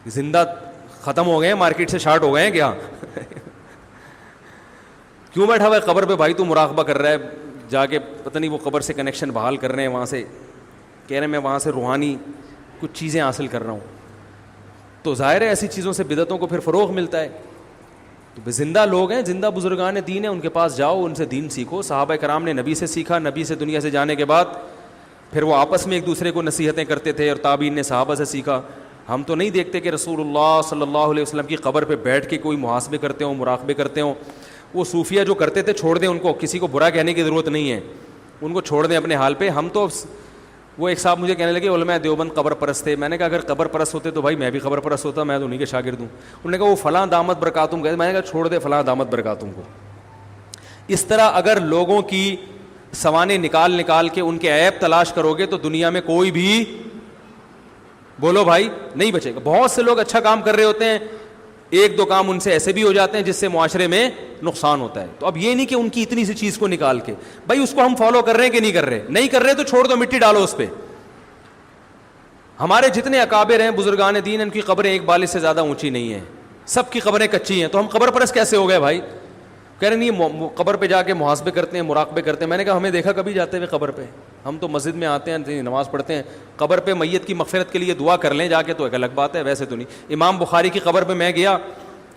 زندہ ختم ہو گئے ہیں, مارکیٹ سے شارٹ ہو گئے ہیں کیا؟ کیوں بیٹھا ہوا ہے قبر پہ بھائی, تو مراقبہ کر رہا ہے, جا کے پتہ نہیں وہ قبر سے کنیکشن بحال کر رہے ہیں, وہاں سے کہہ رہے ہیں میں وہاں سے روحانی کچھ چیزیں حاصل کر رہا ہوں. تو ظاہر ہے ایسی چیزوں سے بدعتوں کو پھر فروغ ملتا ہے. تو زندہ لوگ ہیں, زندہ بزرگان دین ہیں, ان کے پاس جاؤ, ان سے دین سیکھو. صحابہ کرام نے نبی سے سیکھا, نبی سے دنیا سے جانے کے بعد پھر وہ آپس میں ایک دوسرے کو نصیحتیں کرتے تھے, اور تابعین نے صحابہ سے سیکھا. ہم تو نہیں دیکھتے کہ رسول اللہ صلی اللہ علیہ وسلم کی قبر پہ بیٹھ کے کوئی محاسبے کرتے ہوں, مراقبے کرتے ہوں. وہ صوفیہ جو کرتے تھے چھوڑ دیں ان کو, کسی کو برا کہنے کی ضرورت نہیں ہے, ان کو چھوڑ دیں اپنے حال پہ. ہم تو, وہ ایک صاحب مجھے کہنے لگے علماء دیوبند قبر پرست تھے. میں نے کہا اگر قبر پرست ہوتے تو بھائی میں بھی قبر پرست ہوتا, میں تو انہیں کے شاگرد ہوں. انہوں نے کہا وہ فلاں دامت برکاتم گئے. میں نے کہا چھوڑ دے فلاں دامت برکاتم کو. اس طرح اگر لوگوں کی سوانے نکال کے ان کے عیب تلاش کرو گے تو دنیا میں کوئی بھی, بولو بھائی, نہیں بچے گا. بہت سے لوگ اچھا کام کر رہے ہوتے ہیں, ایک دو کام ان سے ایسے بھی ہو جاتے ہیں جس سے معاشرے میں نقصان ہوتا ہے. تو اب یہ نہیں کہ ان کی اتنی سی چیز کو نکال کے, بھائی اس کو ہم فالو کر رہے ہیں کہ نہیں کر رہے, نہیں کر رہے تو چھوڑ دو, مٹی ڈالو اس پہ. ہمارے جتنے اکابر ہیں بزرگان دین, ان کی قبریں ایک بالش سے زیادہ اونچی نہیں ہیں, سب کی قبریں کچی ہیں. تو ہم قبر پرست کیسے ہو گئے بھائی؟ کہہ رہے نہیں قبر پہ جا کے محاسبے کرتے ہیں, مراقبے کرتے ہیں. میں نے کہا ہمیں دیکھا کبھی جاتے ہوئے قبر پہ؟ ہم تو مسجد میں آتے ہیں, نماز پڑھتے ہیں. قبر پہ میت کی مغفرت کے لیے دعا کر لیں جا کے تو ایک الگ بات ہے, ویسے تو نہیں. امام بخاری کی قبر پہ میں گیا,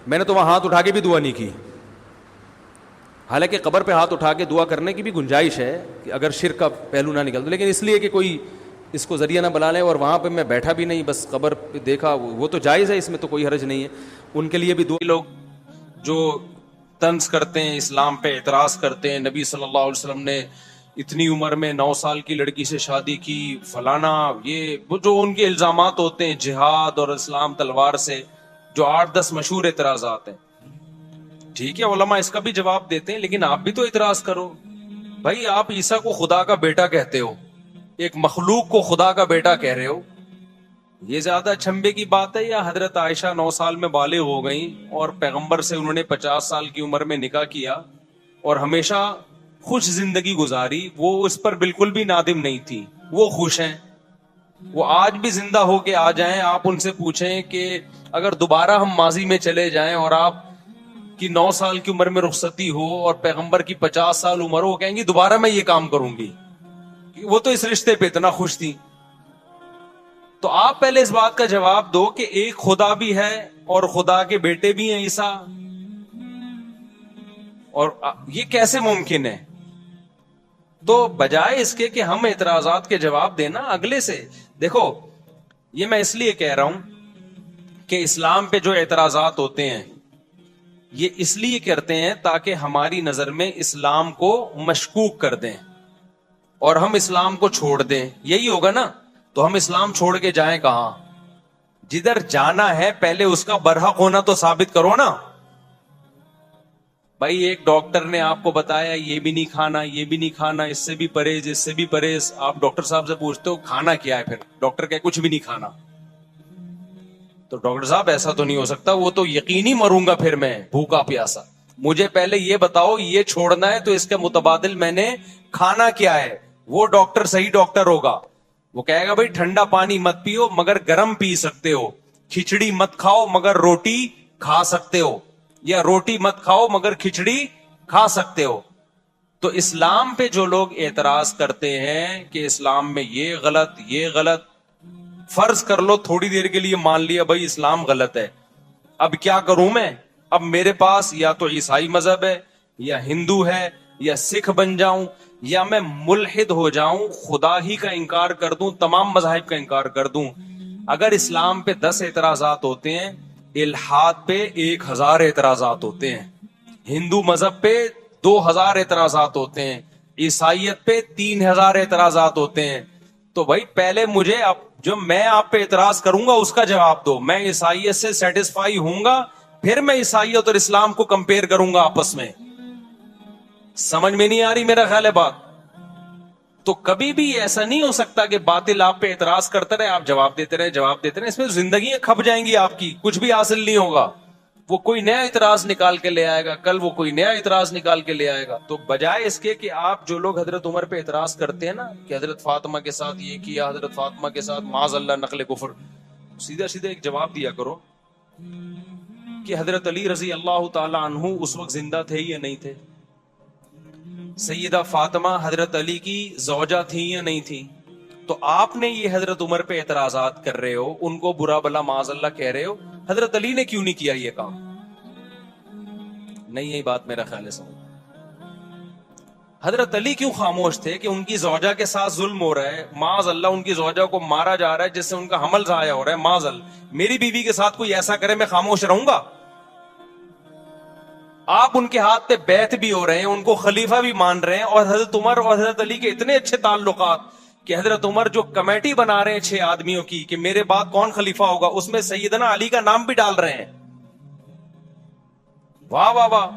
میں نے تو وہاں ہاتھ اٹھا کے بھی دعا نہیں کی. حالانکہ قبر پہ ہاتھ اٹھا کے دعا کرنے کی بھی گنجائش ہے کہ اگر شرک کا پہلو نہ نکل دو, لیکن اس لیے کہ کوئی اس کو ذریعہ نہ بنا لیں. اور وہاں پہ میں بیٹھا بھی نہیں, بس قبر پہ دیکھا, وہ تو جائز ہے, اس میں تو کوئی حرج نہیں ہے. ان کے لیے بھی دعا. لوگ جو طنز کرتے ہیں, اسلام پہ اعتراض کرتے ہیں, نبی صلی اللہ علیہ وسلم نے اتنی عمر میں 9 سال کی لڑکی سے شادی کی, فلانا, یہ وہ جو ان کے الزامات ہوتے ہیں جہاد اور اسلام تلوار سے, جو 8-10 مشہور اعتراضات ہیں. ٹھیک ہے علماء اس کا بھی جواب دیتے ہیں, لیکن آپ بھی تو اعتراض کرو بھائی. آپ عیسیٰ کو خدا کا بیٹا کہتے ہو, ایک مخلوق کو خدا کا بیٹا کہہ رہے ہو, یہ زیادہ چھمبے کی بات ہے؟ یا حضرت عائشہ 9 سال میں بالغ ہو گئیں اور پیغمبر سے انہوں نے 50 سال کی عمر میں نکاح کیا اور ہمیشہ خوش زندگی گزاری, وہ اس پر بالکل بھی نادم نہیں تھی, وہ خوش ہیں. وہ آج بھی زندہ ہو کے آ جائیں, آپ ان سے پوچھیں کہ اگر دوبارہ ہم ماضی میں چلے جائیں اور آپ کی 9 سال کی عمر میں رخصتی ہو اور پیغمبر کی 50 سال عمر ہو, کہیں گی دوبارہ میں یہ کام کروں گی. وہ تو اس رشتے پہ اتنا خوش تھی. تو آپ پہلے اس بات کا جواب دو کہ ایک خدا بھی ہے اور خدا کے بیٹے بھی ہیں عیسیٰ, اور یہ کیسے ممکن ہے؟ تو بجائے اس کے کہ ہم اعتراضات کے جواب دینا اگلے سے, دیکھو یہ میں اس لیے کہہ رہا ہوں کہ اسلام پہ جو اعتراضات ہوتے ہیں یہ اس لیے کرتے ہیں تاکہ ہماری نظر میں اسلام کو مشکوک کر دیں اور ہم اسلام کو چھوڑ دیں. یہی ہوگا نا, تو ہم اسلام چھوڑ کے جائیں کہاں؟ جدھر جانا ہے پہلے اس کا برحق ہونا تو ثابت کرو نا. بھائی ایک ڈاکٹر نے آپ کو بتایا یہ بھی نہیں کھانا, یہ بھی نہیں کھانا, اس سے بھی پرہیز, اس سے بھی پرہیز. آپ ڈاکٹر صاحب سے پوچھتے ہو کھانا کیا ہے, پھر ڈاکٹر کہ کچھ بھی نہیں کھانا. تو ڈاکٹر صاحب ایسا تو نہیں ہو سکتا, وہ تو یقینی مروں گا پھر میں بھوکا پیاسا. مجھے پہلے یہ بتاؤ یہ چھوڑنا ہے تو اس کے متبادل میں نے کھانا کیا ہے. وہ ڈاکٹر صحیح ڈاکٹر ہوگا, وہ کہے گا بھائی ٹھنڈا پانی مت پیو مگر گرم پی سکتے ہو, کھچڑی مت کھاؤ مگر روٹی کھا سکتے ہو, یا روٹی مت کھاؤ مگر کھچڑی کھا سکتے ہو. تو اسلام پہ جو لوگ اعتراض کرتے ہیں کہ اسلام میں یہ غلط یہ غلط, فرض کر لو تھوڑی دیر کے لیے مان لیا بھائی اسلام غلط ہے, اب کیا کروں میں؟ اب میرے پاس یا تو عیسائی مذہب ہے, یا ہندو ہے, یا سکھ بن جاؤں, یا میں ملحد ہو جاؤں, خدا ہی کا انکار کر دوں, تمام مذاہب کا انکار کر دوں. اگر اسلام پہ 10 اعتراضات ہوتے ہیں, الحاد پہ 1000 اعتراضات ہوتے ہیں, ہندو مذہب پہ 2000 اعتراضات ہوتے ہیں, عیسائیت پہ 3000 اعتراضات ہوتے ہیں. تو بھائی پہلے مجھے جو میں آپ پہ اعتراض کروں گا اس کا جواب دو. میں عیسائیت سے سیٹسفائی ہوں گا, پھر میں عیسائیت اور اسلام کو کمپیئر کروں گا آپس میں. سمجھ میں نہیں آ رہی میرا خیال ہے بات؟ تو کبھی بھی ایسا نہیں ہو سکتا کہ باطل آپ پہ اعتراض کرتے رہے, آپ جواب دیتے رہے جواب دیتے رہے. اس میں زندگیاں کھپ جائیں گی آپ کی, کچھ بھی حاصل نہیں ہوگا. وہ کوئی نیا اعتراض نکال کے لے آئے گا, کل وہ کوئی نیا اعتراض نکال کے لے آئے گا. تو بجائے اس کے کہ آپ جو لوگ حضرت عمر پہ اعتراض کرتے ہیں نا کہ حضرت فاطمہ کے ساتھ یہ کیا, حضرت فاطمہ کے ساتھ معاذ اللہ نقل کفر, سیدھا سیدھا ایک جواب دیا کرو کہ حضرت علی رضی اللہ تعالی عنہ اس وقت زندہ تھے یا نہیں تھے؟ سیدہ فاطمہ حضرت علی کی زوجہ تھی یا نہیں تھی؟ تو آپ نے یہ حضرت عمر پہ اعتراضات کر رہے ہو, ان کو برا بلا معاذ اللہ کہہ رہے ہو, حضرت علی نے کیوں نہیں کیا یہ کام؟ نہیں یہی بات میرا خیال ہے سمجھ. حضرت علی کیوں خاموش تھے کہ ان کی زوجہ کے ساتھ ظلم ہو رہا ہے, معاذ اللہ ان کی زوجہ کو مارا جا رہا ہے جس سے ان کا حمل ضائع ہو رہا ہے, معاذ اللہ. میری بیوی کے ساتھ کوئی ایسا کرے میں خاموش رہوں گا؟ آپ ان کے ہاتھ پہ بیعت بھی ہو رہے ہیں, ان کو خلیفہ بھی مان رہے ہیں, اور حضرت عمر اور حضرت علی کے اتنے اچھے تعلقات کہ حضرت عمر جو کمیٹی بنا رہے ہیں 6 آدمیوں کی کہ میرے بعد کون خلیفہ ہوگا, اس میں سیدنا علی کا نام بھی ڈال رہے ہیں. واہ واہ واہ.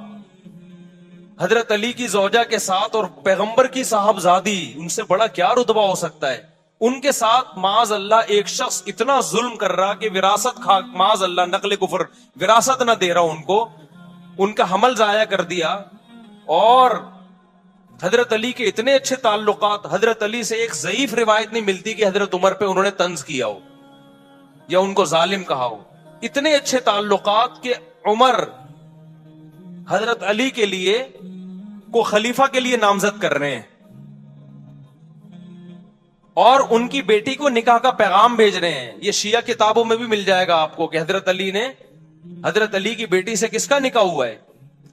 حضرت علی کی زوجہ کے ساتھ اور پیغمبر کی صاحبزادی, ان سے بڑا کیا رتبہ ہو سکتا ہے؟ ان کے ساتھ معاذ اللہ ایک شخص اتنا ظلم کر رہا کہ وراثت کھا, معاذ اللہ نقل کفر, وراثت نہ دے رہا ان کو, ان کا حمل ضائع کر دیا. اور حضرت علی کے اتنے اچھے تعلقات, حضرت علی سے ایک ضعیف روایت نہیں ملتی کہ حضرت عمر پہ انہوں نے طنز کیا ہو یا ان کو ظالم کہا ہو. اتنے اچھے تعلقات کہ عمر حضرت علی کے لیے کو خلیفہ کے لیے نامزد کر رہے ہیں, اور ان کی بیٹی کو نکاح کا پیغام بھیج رہے ہیں. یہ شیعہ کتابوں میں بھی مل جائے گا آپ کو کہ حضرت علی نے, حضرت علی کی بیٹی سے کس کا نکاح ہوا ہے؟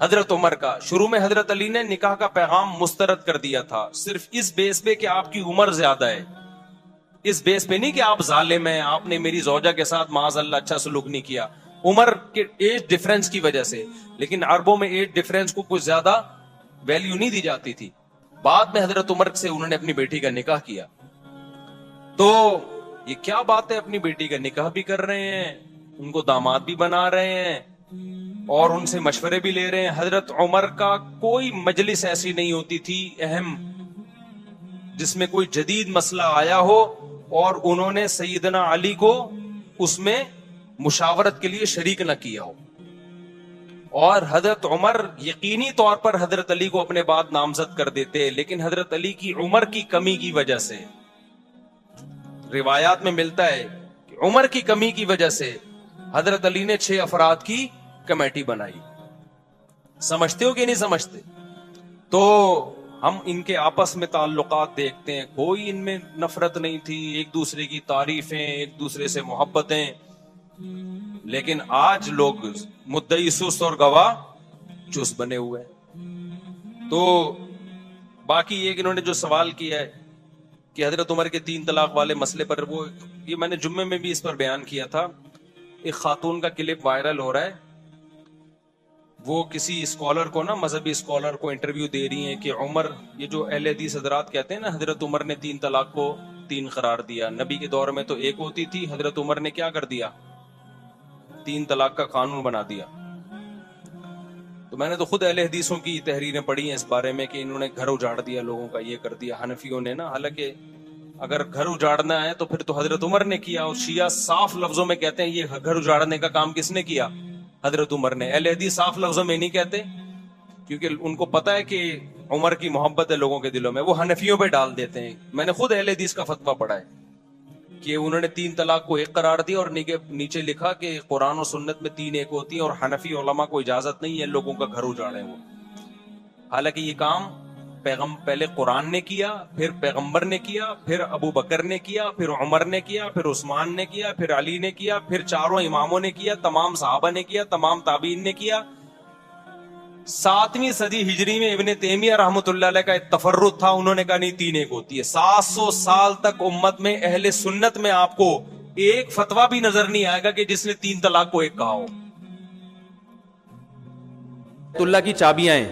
حضرت عمر کا. شروع میں حضرت علی نے نکاح کا پیغام مسترد کر دیا تھا, صرف اس بیس پہ کہ آپ کی عمر زیادہ ہے, اس بیس پہ نہیں کہ آپ ظالم ہیں, آپ نے میری زوجہ کے ساتھ معاذ اللہ اچھا سلوک نہیں کیا, عمر کے ایج ڈیفرنس کی وجہ سے. لیکن عربوں میں ایج ڈیفرنس کو کچھ زیادہ ویلیو نہیں دی جاتی تھی. بعد میں حضرت عمر سے انہوں نے اپنی بیٹی کا نکاح کیا. تو یہ کیا بات ہے, اپنی بیٹی کا نکاح بھی کر رہے ہیں, ان کو داماد بھی بنا رہے ہیں, اور ان سے مشورے بھی لے رہے ہیں. حضرت عمر کا کوئی مجلس ایسی نہیں ہوتی تھی اہم جس میں کوئی جدید مسئلہ آیا ہو اور انہوں نے سیدنا علی کو اس میں مشاورت کے لیے شریک نہ کیا ہو. اور حضرت عمر یقینی طور پر حضرت علی کو اپنے بعد نامزد کر دیتے, لیکن حضرت علی کی عمر کی کمی کی وجہ سے, روایات میں ملتا ہے کہ عمر کی کمی کی وجہ سے حضرت علی نے 6 افراد کی کمیٹی بنائی. سمجھتے ہو کہ نہیں سمجھتے؟ تو ہم ان کے آپس میں تعلقات دیکھتے ہیں, کوئی ان میں نفرت نہیں تھی, ایک دوسرے کی تعریفیں, ایک دوسرے سے محبتیں. لیکن آج لوگ مدعی سست اور گواہ چست بنے ہوئے ہیں. تو باقی ایک انہوں نے جو سوال کیا ہے کہ حضرت عمر کے 3 طلاق والے مسئلے پر, وہ یہ میں نے جمعے میں بھی اس پر بیان کیا تھا. ایک خاتون کا کلپ وائرل ہو رہا ہے, وہ کسی اسکالر کو نا, مذہبی اسکالر کو انٹرویو دے رہی ہیں کہ عمر, یہ جو اہل حدیث حضرات کہتے ہیں نا حضرت عمر نے 3 طلاق کو 3 قرار دیا, نبی کے دور میں تو 1 ہوتی تھی, حضرت عمر نے کیا کر دیا 3 طلاق کا قانون بنا دیا. تو میں نے تو خود اہل حدیثوں کی تحریریں پڑھی ہیں اس بارے میں کہ انہوں نے گھر اجاڑ دیا لوگوں کا, یہ کر دیا حنفیوں نے نا. حالانکہ اگر گھر اجاڑنا ہے تو پھر تو حضرت عمر نے کیا, اور شیعہ صاف لفظوں میں کہتے ہیں یہ گھر اجاڑنے کا کام کس نے کیا؟ حضرت عمر نے. اہل حدیث صاف لفظوں میں نہیں کہتے کیونکہ ان کو پتا ہے کہ عمر کی محبت ہے لوگوں کے دلوں میں, وہ حنفیوں پہ ڈال دیتے ہیں. میں نے خود اہل حدیث کا فتویٰ پڑھا ہے کہ انہوں نے 3 طلاق کو 1 قرار دیا اور نیچے لکھا کہ قرآن و سنت میں 3 ایک ہوتی ہیں اور حنفی علماء کو اجازت نہیں ہے لوگوں کا گھر اجاڑیں وہ. حالانکہ یہ کام پہلے قرآن نے کیا, پھر پیغمبر نے کیا, پھر ابو بکر نے کیا, پھر عمر نے کیا, پھر عثمان نے کیا, پھر علی نے کیا, پھر 4 اماموں نے کیا, تمام صحابہ نے کیا, تمام تابعین نے کیا. 7ویں صدی ہجری میں ابن تیمیہ رحمۃ اللہ علیہ کا ایک تفرد تھا, انہوں نے کہا نہیں 3 ایک ہوتی ہے. 700 سال تک امت میں اہل سنت میں آپ کو ایک فتویٰ بھی نظر نہیں آئے گا کہ جس نے 3 طلاق کو 1 کہا ہو. اللہ کی چابیاں ہیں,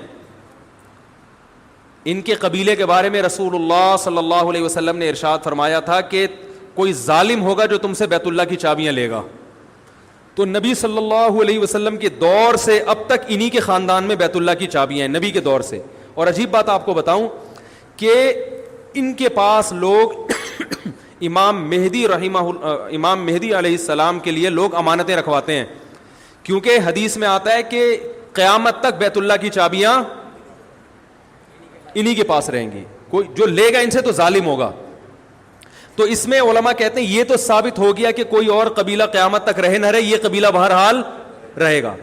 ان کے قبیلے کے بارے میں رسول اللہ صلی اللہ علیہ وسلم نے ارشاد فرمایا تھا کہ کوئی ظالم ہوگا جو تم سے بیت اللہ کی چابیاں لے گا. تو نبی صلی اللہ علیہ وسلم کے دور سے اب تک انہی کے خاندان میں بیت اللہ کی چابیاں ہیں, نبی کے دور سے. اور عجیب بات آپ کو بتاؤں کہ ان کے پاس لوگ امام مہدی علیہ السلام کے لیے لوگ امانتیں رکھواتے ہیں, کیونکہ حدیث میں آتا ہے کہ قیامت تک بیت اللہ کی چابیاں انہی کے پاس رہیں گی, کوئی جو لے گا ان سے تو ظالم ہوگا. تو اس میں علماء کہتے ہیں یہ تو ثابت ہو گیا کہ کوئی اور قبیلہ قیامت تک رہے نہ رہے, یہ قبیلہ بہرحال رہے گا.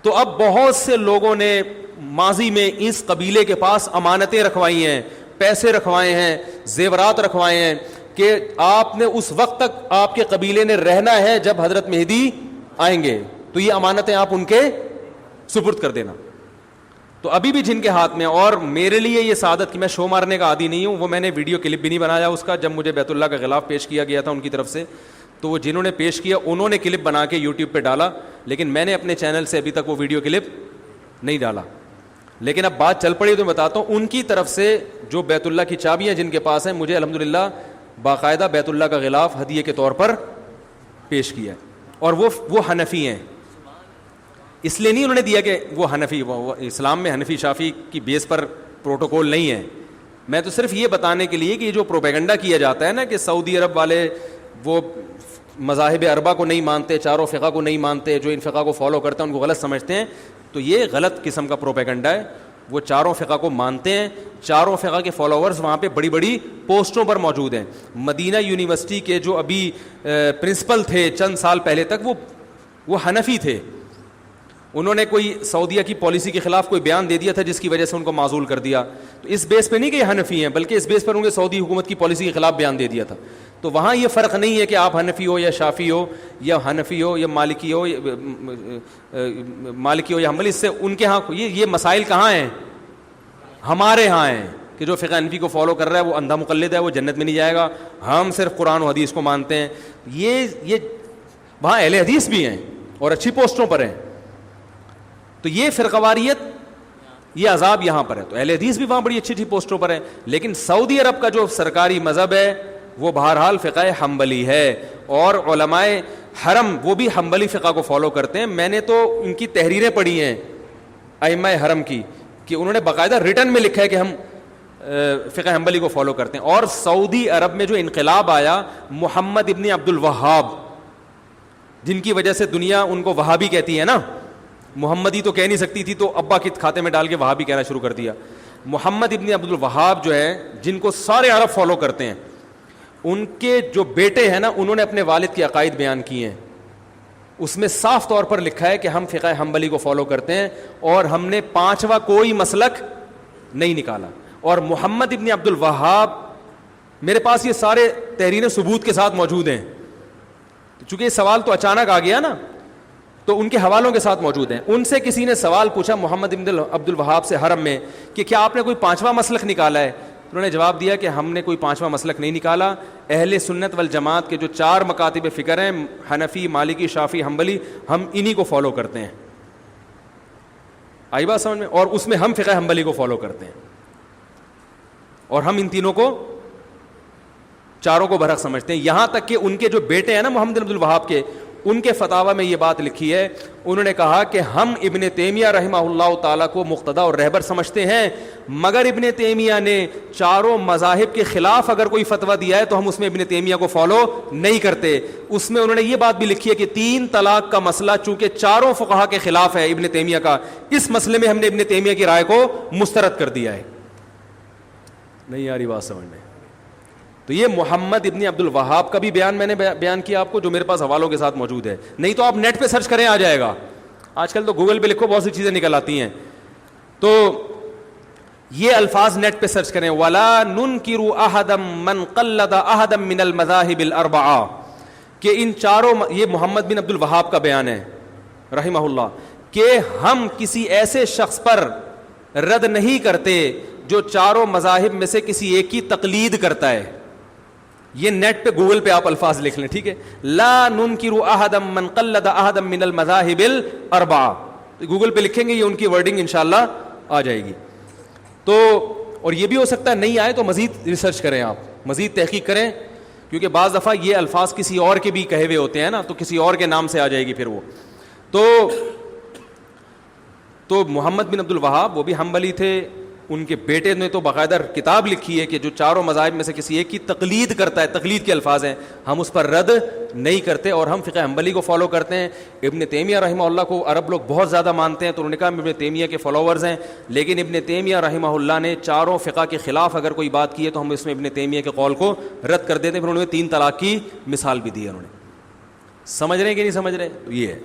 تو اب بہت سے لوگوں نے ماضی میں اس قبیلے کے پاس امانتیں رکھوائی ہیں, پیسے رکھوائے ہیں, زیورات رکھوائے ہیں کہ آپ نے اس وقت تک آپ کے قبیلے نے رہنا ہے جب حضرت مہدی آئیں گے, تو یہ امانتیں آپ ان کے سپرد کر دینا. تو ابھی بھی جن کے ہاتھ میں, اور میرے لیے یہ سعادت کہ میں شو مارنے کا عادی نہیں ہوں, وہ میں نے ویڈیو کلپ بھی نہیں بنایا اس کا, جب مجھے بیت اللہ کا غلاف پیش کیا گیا تھا ان کی طرف سے, تو وہ جنہوں نے پیش کیا انہوں نے کلپ بنا کے یوٹیوب پہ ڈالا, لیکن میں نے اپنے چینل سے ابھی تک وہ ویڈیو کلپ نہیں ڈالا. لیکن اب بات چل پڑی تو میں بتاتا ہوں, ان کی طرف سے جو بیت اللہ کی چابیاں جن کے پاس ہیں, مجھے الحمدللہ باقاعدہ بیت اللہ کا غلاف ہدیے کے طور پر پیش کیا ہے, اور وہ حنفی ہیں. اس لیے نہیں انہوں نے دیا کہ وہ حنفی, وہ اسلام میں حنفی شافی کی بیس پر پروٹوکول نہیں ہے. میں تو صرف یہ بتانے کے لیے کہ یہ جو پروپیگنڈا کیا جاتا ہے نا کہ سعودی عرب والے وہ مذاہب اربع کو نہیں مانتے, 4 فقہ کو نہیں مانتے, جو ان فقہ کو فالو کرتے ہیں ان کو غلط سمجھتے ہیں, تو یہ غلط قسم کا پروپیگنڈا ہے. وہ 4 فقہ کو مانتے ہیں, 4 فقہ کے فالوورز وہاں پہ بڑی بڑی پوسٹوں پر موجود ہیں. مدینہ یونیورسٹی کے جو ابھی پرنسپل تھے چند سال پہلے تک, وہ حنفی تھے. انہوں نے کوئی سعودیہ کی پالیسی کے خلاف کوئی بیان دے دیا تھا جس کی وجہ سے ان کو معزول کر دیا. تو اس بیس پہ نہیں کہ یہ حنفی ہیں, بلکہ اس بیس پر انہوں نے سعودی حکومت کی پالیسی کے خلاف بیان دے دیا تھا. تو وہاں یہ فرق نہیں ہے کہ آپ حنفی ہو یا شافی ہو یا حنفی ہو یا مالکی ہو یا حنبلی. اس سے ان کے ہاں یہ مسائل کہاں ہیں؟ ہمارے ہاں ہیں کہ جو فقہ حنفی کو فالو کر رہا ہے وہ اندھا مقلد ہے, وہ جنت میں نہیں جائے گا, ہم صرف قرآن و حدیث کو مانتے ہیں. یہ وہاں اہل حدیث بھی ہیں اور اچھی پوسٹوں پر ہیں. تو یہ فرقواریت, یہ عذاب یہاں پر ہے. تو اہل حدیث بھی وہاں بڑی اچھی پوسٹوں پر ہیں, لیکن سعودی عرب کا جو سرکاری مذہب ہے وہ بہرحال فقہ حنبلی ہے, اور علماء حرم وہ بھی حنبلی فقہ کو فالو کرتے ہیں. میں نے تو ان کی تحریریں پڑھی ہیں ائمہ حرم کی کہ انہوں نے باقاعدہ ریٹن میں لکھا ہے کہ ہم فقہ حنبلی کو فالو کرتے ہیں. اور سعودی عرب میں جو انقلاب آیا محمد ابن عبد الوہاب, جن کی وجہ سے دنیا ان کو وہابی کہتی ہے نا, محمدی تو کہہ نہیں سکتی تھی تو ابا کے کھاتے میں ڈال کے وہابی کہنا شروع کر دیا. محمد ابن عبد الوہاب جو ہے, جن کو سارے عرب فالو کرتے ہیں, ان کے جو بیٹے ہیں نا انہوں نے اپنے والد کے عقائد بیان کیے ہیں. اس میں صاف طور پر لکھا ہے کہ ہم فقہ حنبلی کو فالو کرتے ہیں اور ہم نے 5واں کوئی مسلک نہیں نکالا. اور محمد ابن عبد الوہاب, میرے پاس یہ سارے تحریریں ثبوت کے ساتھ موجود ہیں, چونکہ یہ سوال تو اچانک آ گیا نا تو ان کے حوالوں کے ساتھ موجود ہیں. ان سے کسی نے سوال پوچھا محمد ابن عبد الوہاب سے حرم میں کہ کیا آپ نے کوئی 5واں مسلک نکالا ہے؟ انہوں نے جواب دیا کہ ہم نے کوئی 5واں مسلک نہیں نکالا. اہل سنت والجماعت کے جو 4 مکاتب فکر ہیں, حنفی, مالکی, شافی, حنبلی, ہم انہی کو فالو کرتے ہیں. آئی بات سمجھ میں؟ اور اس میں ہم فقہ حنبلی کو فالو کرتے ہیں, اور ہم ان تینوں کو, 4 کو برحق سمجھتے ہیں. یہاں تک کہ ان کے جو بیٹے ہیں نا محمد بن عبد الوہاب کے, ان کے فتاوی میں یہ بات لکھی ہے, انہوں نے کہا کہ ہم ابن تیمیہ رحمہ اللہ تعالیٰ کو مقتدا اور رہبر سمجھتے ہیں, مگر ابن تیمیہ نے چاروں مذاہب کے خلاف اگر کوئی فتویٰ دیا ہے تو ہم اس میں ابن تیمیہ کو فالو نہیں کرتے. اس میں انہوں نے یہ بات بھی لکھی ہے کہ 3 طلاق کا مسئلہ چونکہ چاروں فقہا کے خلاف ہے ابن تیمیہ کا, اس مسئلے میں ہم نے ابن تیمیہ کی رائے کو مسترد کر دیا ہے. نہیں آ رہی بات سمجھ میں؟ تو یہ محمد ابن عبد الوہاب کا بھی بیان میں نے بیان کیا آپ کو, جو میرے پاس حوالوں کے ساتھ موجود ہے. نہیں تو آپ نیٹ پہ سرچ کریں, آ جائے گا. آج کل تو گوگل پہ لکھو, بہت سی چیزیں نکل آتی ہیں. تو یہ الفاظ نیٹ پہ سرچ کریں, وَلَا نُنْكِرُ أَحَدًا مَنْ قَلَّدَ أَحَدًا مِنَ الْمَذَاهِبِ الْأَرْبَعَةِ, کہ ان چاروں, یہ محمد بن عبد الوہاب کا بیان ہے رحمہ اللہ, کہ ہم کسی ایسے شخص پر رد نہیں کرتے جو چاروں مذاہب میں سے کسی ایک کی تقلید کرتا ہے. یہ نیٹ پہ گوگل پہ آپ الفاظ لکھ لیں, ٹھیک ہے. لا ننکر احدا من قلد احدا من المذاہب الاربعہ, گوگل پہ لکھیں گے, یہ ان کی ورڈنگ انشاءاللہ آ جائے گی. تو اور یہ بھی ہو سکتا ہے نہیں آئے تو مزید ریسرچ کریں, آپ مزید تحقیق کریں, کیونکہ بعض دفعہ یہ الفاظ کسی اور کے بھی کہے ہوئے ہوتے ہیں نا, تو کسی اور کے نام سے آ جائے گی پھر وہ. تو محمد بن عبد الوہاب وہ بھی حنبلی تھے, ان کے بیٹے نے تو باقاعدہ کتاب لکھی ہے کہ جو چاروں مذاہب میں سے کسی ایک کی تقلید کرتا ہے, تقلید کے الفاظ ہیں, ہم اس پر رد نہیں کرتے اور ہم فقہ حنبلی کو فالو کرتے ہیں. ابن تیمیہ رحمہ اللہ کو عرب لوگ بہت زیادہ مانتے ہیں, تو انہوں نے کہا ہم ابن تیمیہ کے فالوورز ہیں, لیکن ابن تیمیہ رحمہ اللہ نے چاروں فقہ کے خلاف اگر کوئی بات کی ہے تو ہم اس میں ابن تیمیہ کے قول کو رد کر دیتے ہیں. پھر انہوں نے 3 طلاق کی مثال بھی دی ہے. انہوں نے, سمجھ رہے ہیں کہ نہیں سمجھ رہے؟ تو یہ ہے.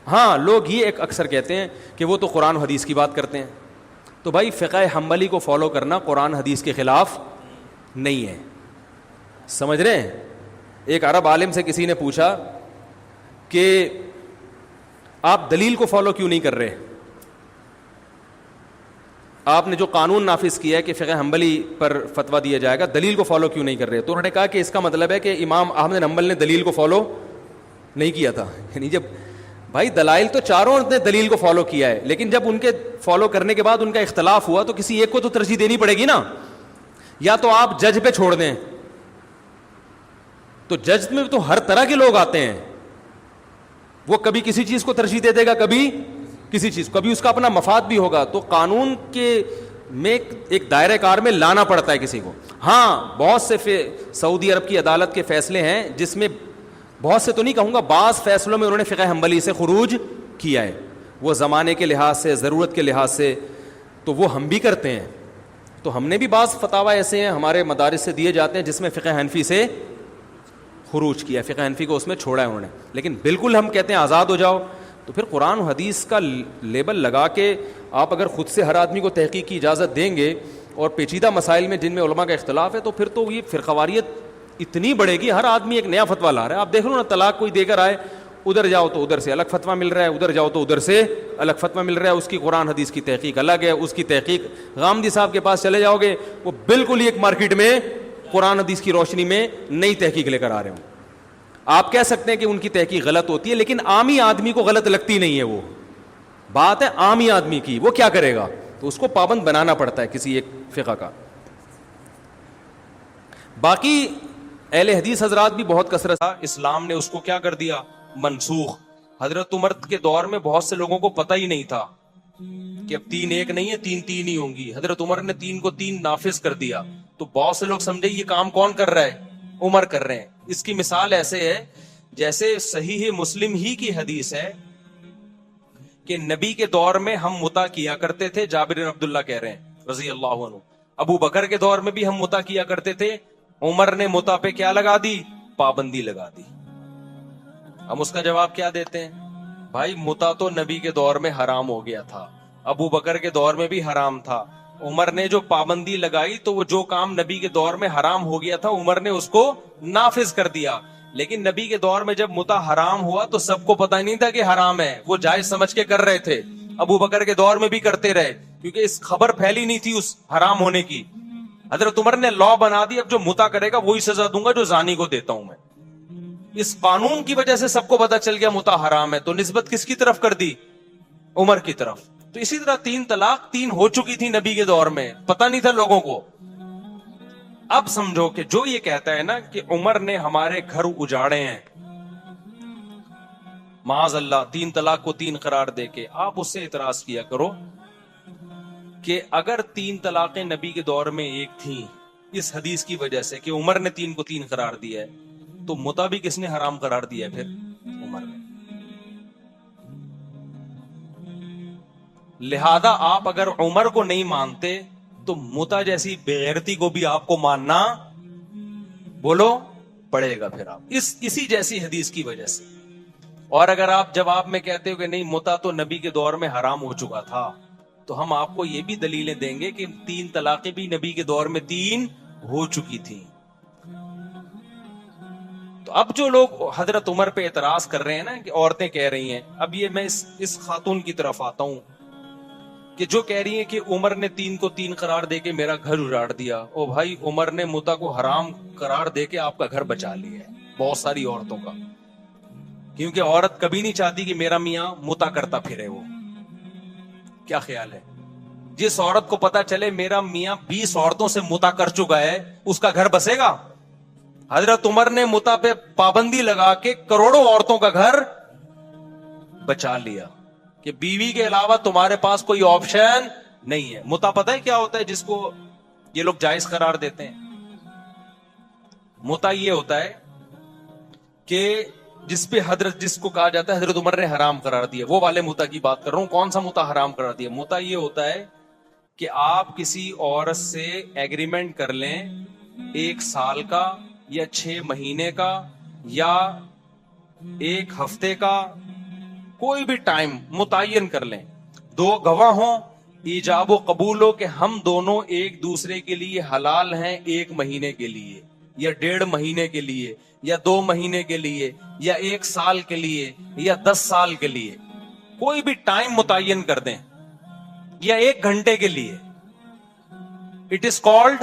ہاں, لوگ یہ ایک اکثر کہتے ہیں کہ وہ تو قرآن و حدیث کی بات کرتے ہیں. تو بھائی فقہ حنبلی کو فالو کرنا قرآن حدیث کے خلاف نہیں ہے, سمجھ رہے ہیں؟ ایک عرب عالم سے کسی نے پوچھا کہ آپ دلیل کو فالو کیوں نہیں کر رہے, آپ نے جو قانون نافذ کیا ہے کہ فقہ حنبلی پر فتویٰ دیا جائے گا, دلیل کو فالو کیوں نہیں کر رہے؟ تو انہوں نے کہا کہ اس کا مطلب ہے کہ امام احمد بن حنبل نے دلیل کو فالو نہیں کیا تھا. یعنی جب بھائی دلائل تو چاروں نے دلیل کو فالو کیا ہے, لیکن جب ان کے فالو کرنے کے بعد ان کا اختلاف ہوا تو کسی ایک کو تو ترجیح دینی پڑے گی نا. یا تو آپ جج پہ چھوڑ دیں, تو جج میں تو ہر طرح کے لوگ آتے ہیں, وہ کبھی کسی چیز کو ترجیح دے دے گا, کبھی کسی چیز, کبھی اس کا اپنا مفاد بھی ہوگا. تو قانون کے میں ایک دائرہ کار میں لانا پڑتا ہے کسی کو. ہاں, بہت سے سعودی عرب کی عدالت کے فیصلے ہیں جس میں, بہت سے تو نہیں کہوں گا, بعض فیصلوں میں انہوں نے فقہ حنبلی سے خروج کیا ہے, وہ زمانے کے لحاظ سے, ضرورت کے لحاظ سے, تو وہ ہم بھی کرتے ہیں. تو ہم نے بھی بعض فتاوی ایسے ہیں ہمارے مدارس سے دیے جاتے ہیں جس میں فقہ حنفی سے خروج کیا, فقہ حنفی کو اس میں چھوڑا ہے انہوں نے. لیکن بالکل ہم کہتے ہیں آزاد ہو جاؤ, تو پھر قرآن و حدیث کا لیبل لگا کے آپ اگر خود سے ہر آدمی کو تحقیق کی اجازت دیں گے, اور پیچیدہ مسائل میں جن میں علماء کا اختلاف ہے, تو پھر تو یہ فرقواریت اتنی بڑھے گی, ہر آدمی ایک نیا فتویٰ لا رہا ہے. آپ دیکھ لو نا, طلاق کوئی دے کر آئے, ادھر جاؤ تو ادھر سے الگ فتویٰ مل رہا ہے, ادھر جاؤ تو ادھر سے الگ فتویٰ مل رہا ہے. اس کی قرآن حدیث کی تحقیق الگ ہے, اس کی تحقیق غامدی صاحب کے پاس چلے جاؤ گے, وہ بالکل ہی ایک مارکیٹ میں قرآن حدیث کی روشنی میں نئی تحقیق لے کر آ رہے ہوں. آپ کہہ سکتے ہیں کہ ان کی تحقیق غلط ہوتی ہے, لیکن عامی آدمی کو غلط لگتی نہیں ہے. وہ بات ہے عامی آدمی کی, وہ کیا کرے گا, تو اس کو پابند بنانا پڑتا ہے کسی ایک فقہ کا. باقی اہل حدیث حضرات بھی بہت کثرت, اسلام نے اس کو کیا کر دیا, منسوخ. حضرت عمر کے دور میں بہت سے لوگوں کو پتہ ہی نہیں تھا کہ اب 3 ایک نہیں ہے, 3 ہی ہوں گی. حضرت عمر نے 3 کو 3 نافذ کر دیا, تو بہت سے لوگ سمجھے یہ کام کون کر رہا ہے, عمر کر رہے ہیں. اس کی مثال ایسے ہے جیسے صحیح مسلم ہی کی حدیث ہے کہ نبی کے دور میں ہم متا کیا کرتے تھے, جابر بن عبداللہ کہہ رہے ہیں رضی اللہ عنہ. ابو بکر کے دور میں بھی ہم متا کیا کرتے تھے, عمر نے متا پہ کیا لگا دی, پابندی لگا دی. ہم اس کا جواب کیا دیتے ہیں, بھائی متا تو نبی کے دور میں حرام ہو گیا تھا, ابو بکر کے دور میں بھی حرام تھا, عمر نے جو پابندی لگائی تو وہ جو کام نبی کے دور میں حرام ہو گیا تھا عمر نے اس کو نافذ کر دیا. لیکن نبی کے دور میں جب متا حرام ہوا تو سب کو پتہ نہیں تھا کہ حرام ہے, وہ جائز سمجھ کے کر رہے تھے. ابو بکر کے دور میں بھی کرتے رہے کیونکہ اس خبر پھیلی نہیں تھی اس حرام ہونے کی. حضرت عمر نے لا بنا دی, اب جو متا کرے گا وہی سزا دوں گا جو زانی کو دیتا ہوں میں. اس قانون کی وجہ سے سب کو پتا چل گیا متا حرام ہے, تو نسبت کس کی طرف کر دی, عمر کی طرف. تو اسی طرح 3 طلاق 3 ہو چکی تھی نبی کے دور میں, پتہ نہیں تھا لوگوں کو. اب سمجھو کہ جو یہ کہتا ہے نا کہ عمر نے ہمارے گھر اجاڑے ہیں, معاذ اللہ 3 طلاق کو 3 قرار دے کے، آپ اس سے اعتراض کیا کرو کہ اگر 3 طلاقیں نبی کے دور میں ایک تھیں اس حدیث کی وجہ سے کہ عمر نے 3 کو 3 قرار دیا ہے، تو متع بھی کس نے حرام قرار دیا ہے؟ پھر عمر نے۔ لہذا آپ اگر عمر کو نہیں مانتے تو متع جیسی بےغیرتی کو بھی آپ کو ماننا بولو پڑے گا پھر آپ اسی جیسی حدیث کی وجہ سے۔ اور اگر آپ جواب میں کہتے ہو کہ نہیں متع تو نبی کے دور میں حرام ہو چکا تھا، تو ہم آپ کو یہ بھی دلیلیں دیں گے کہ 3 طلاقیں بھی نبی کے دور میں 3 ہو چکی تھیں۔ تو اب جو لوگ حضرت عمر پہ اعتراض کر رہے ہیں نا کہ عورتیں کہہ رہی ہیں، اب یہ میں اس خاتون کی طرف آتا ہوں کہ جو کہہ رہی ہیں کہ عمر نے 3 کو 3 قرار دے کے میرا گھر اجاڑ دیا۔ او بھائی، عمر نے متع کو حرام قرار دے کے آپ کا گھر بچا لیا ہے بہت ساری عورتوں کا، کیونکہ عورت کبھی نہیں چاہتی کہ میرا میاں متع کرتا پھرے۔ وہ کیا خیال ہے؟ جس عورت کو پتا چلے میرا میاں 20 عورتوں سے متع کر چکا ہے، اس کا گھر بسے گا؟ حضرت عمر نے متع پہ پابندی لگا کے کروڑوں عورتوں کا گھر بچا لیا کہ بیوی کے علاوہ تمہارے پاس کوئی آپشن نہیں ہے۔ متع پتہ ہے کیا ہوتا ہے جس کو یہ لوگ جائز قرار دیتے ہیں؟ متع یہ ہوتا ہے کہ جس کو کہا جاتا ہے حضرت عمر نے حرام قرار دیا، وہ والے متع کی بات کر رہا ہوں۔ کون سا متع حرام قرار دیا؟ متع یہ ہوتا ہے کہ آپ کسی عورت سے ایگریمنٹ کر لیں 1 سال کا یا 6 مہینے کا یا 1 ہفتے کا، کوئی بھی ٹائم متعین کر لیں، 2 گواہ ہوں، ایجاب و قبول ہو کہ ہم دونوں ایک دوسرے کے لیے حلال ہیں 1 مہینے کے لیے یا 1.5 مہینے کے لیے یا 2 مہینے کے لیے یا 1 سال کے لیے یا 10 سال کے لیے، کوئی بھی ٹائم متعین کر دیں یا 1 گھنٹے کے لیے، اٹ از کالڈ،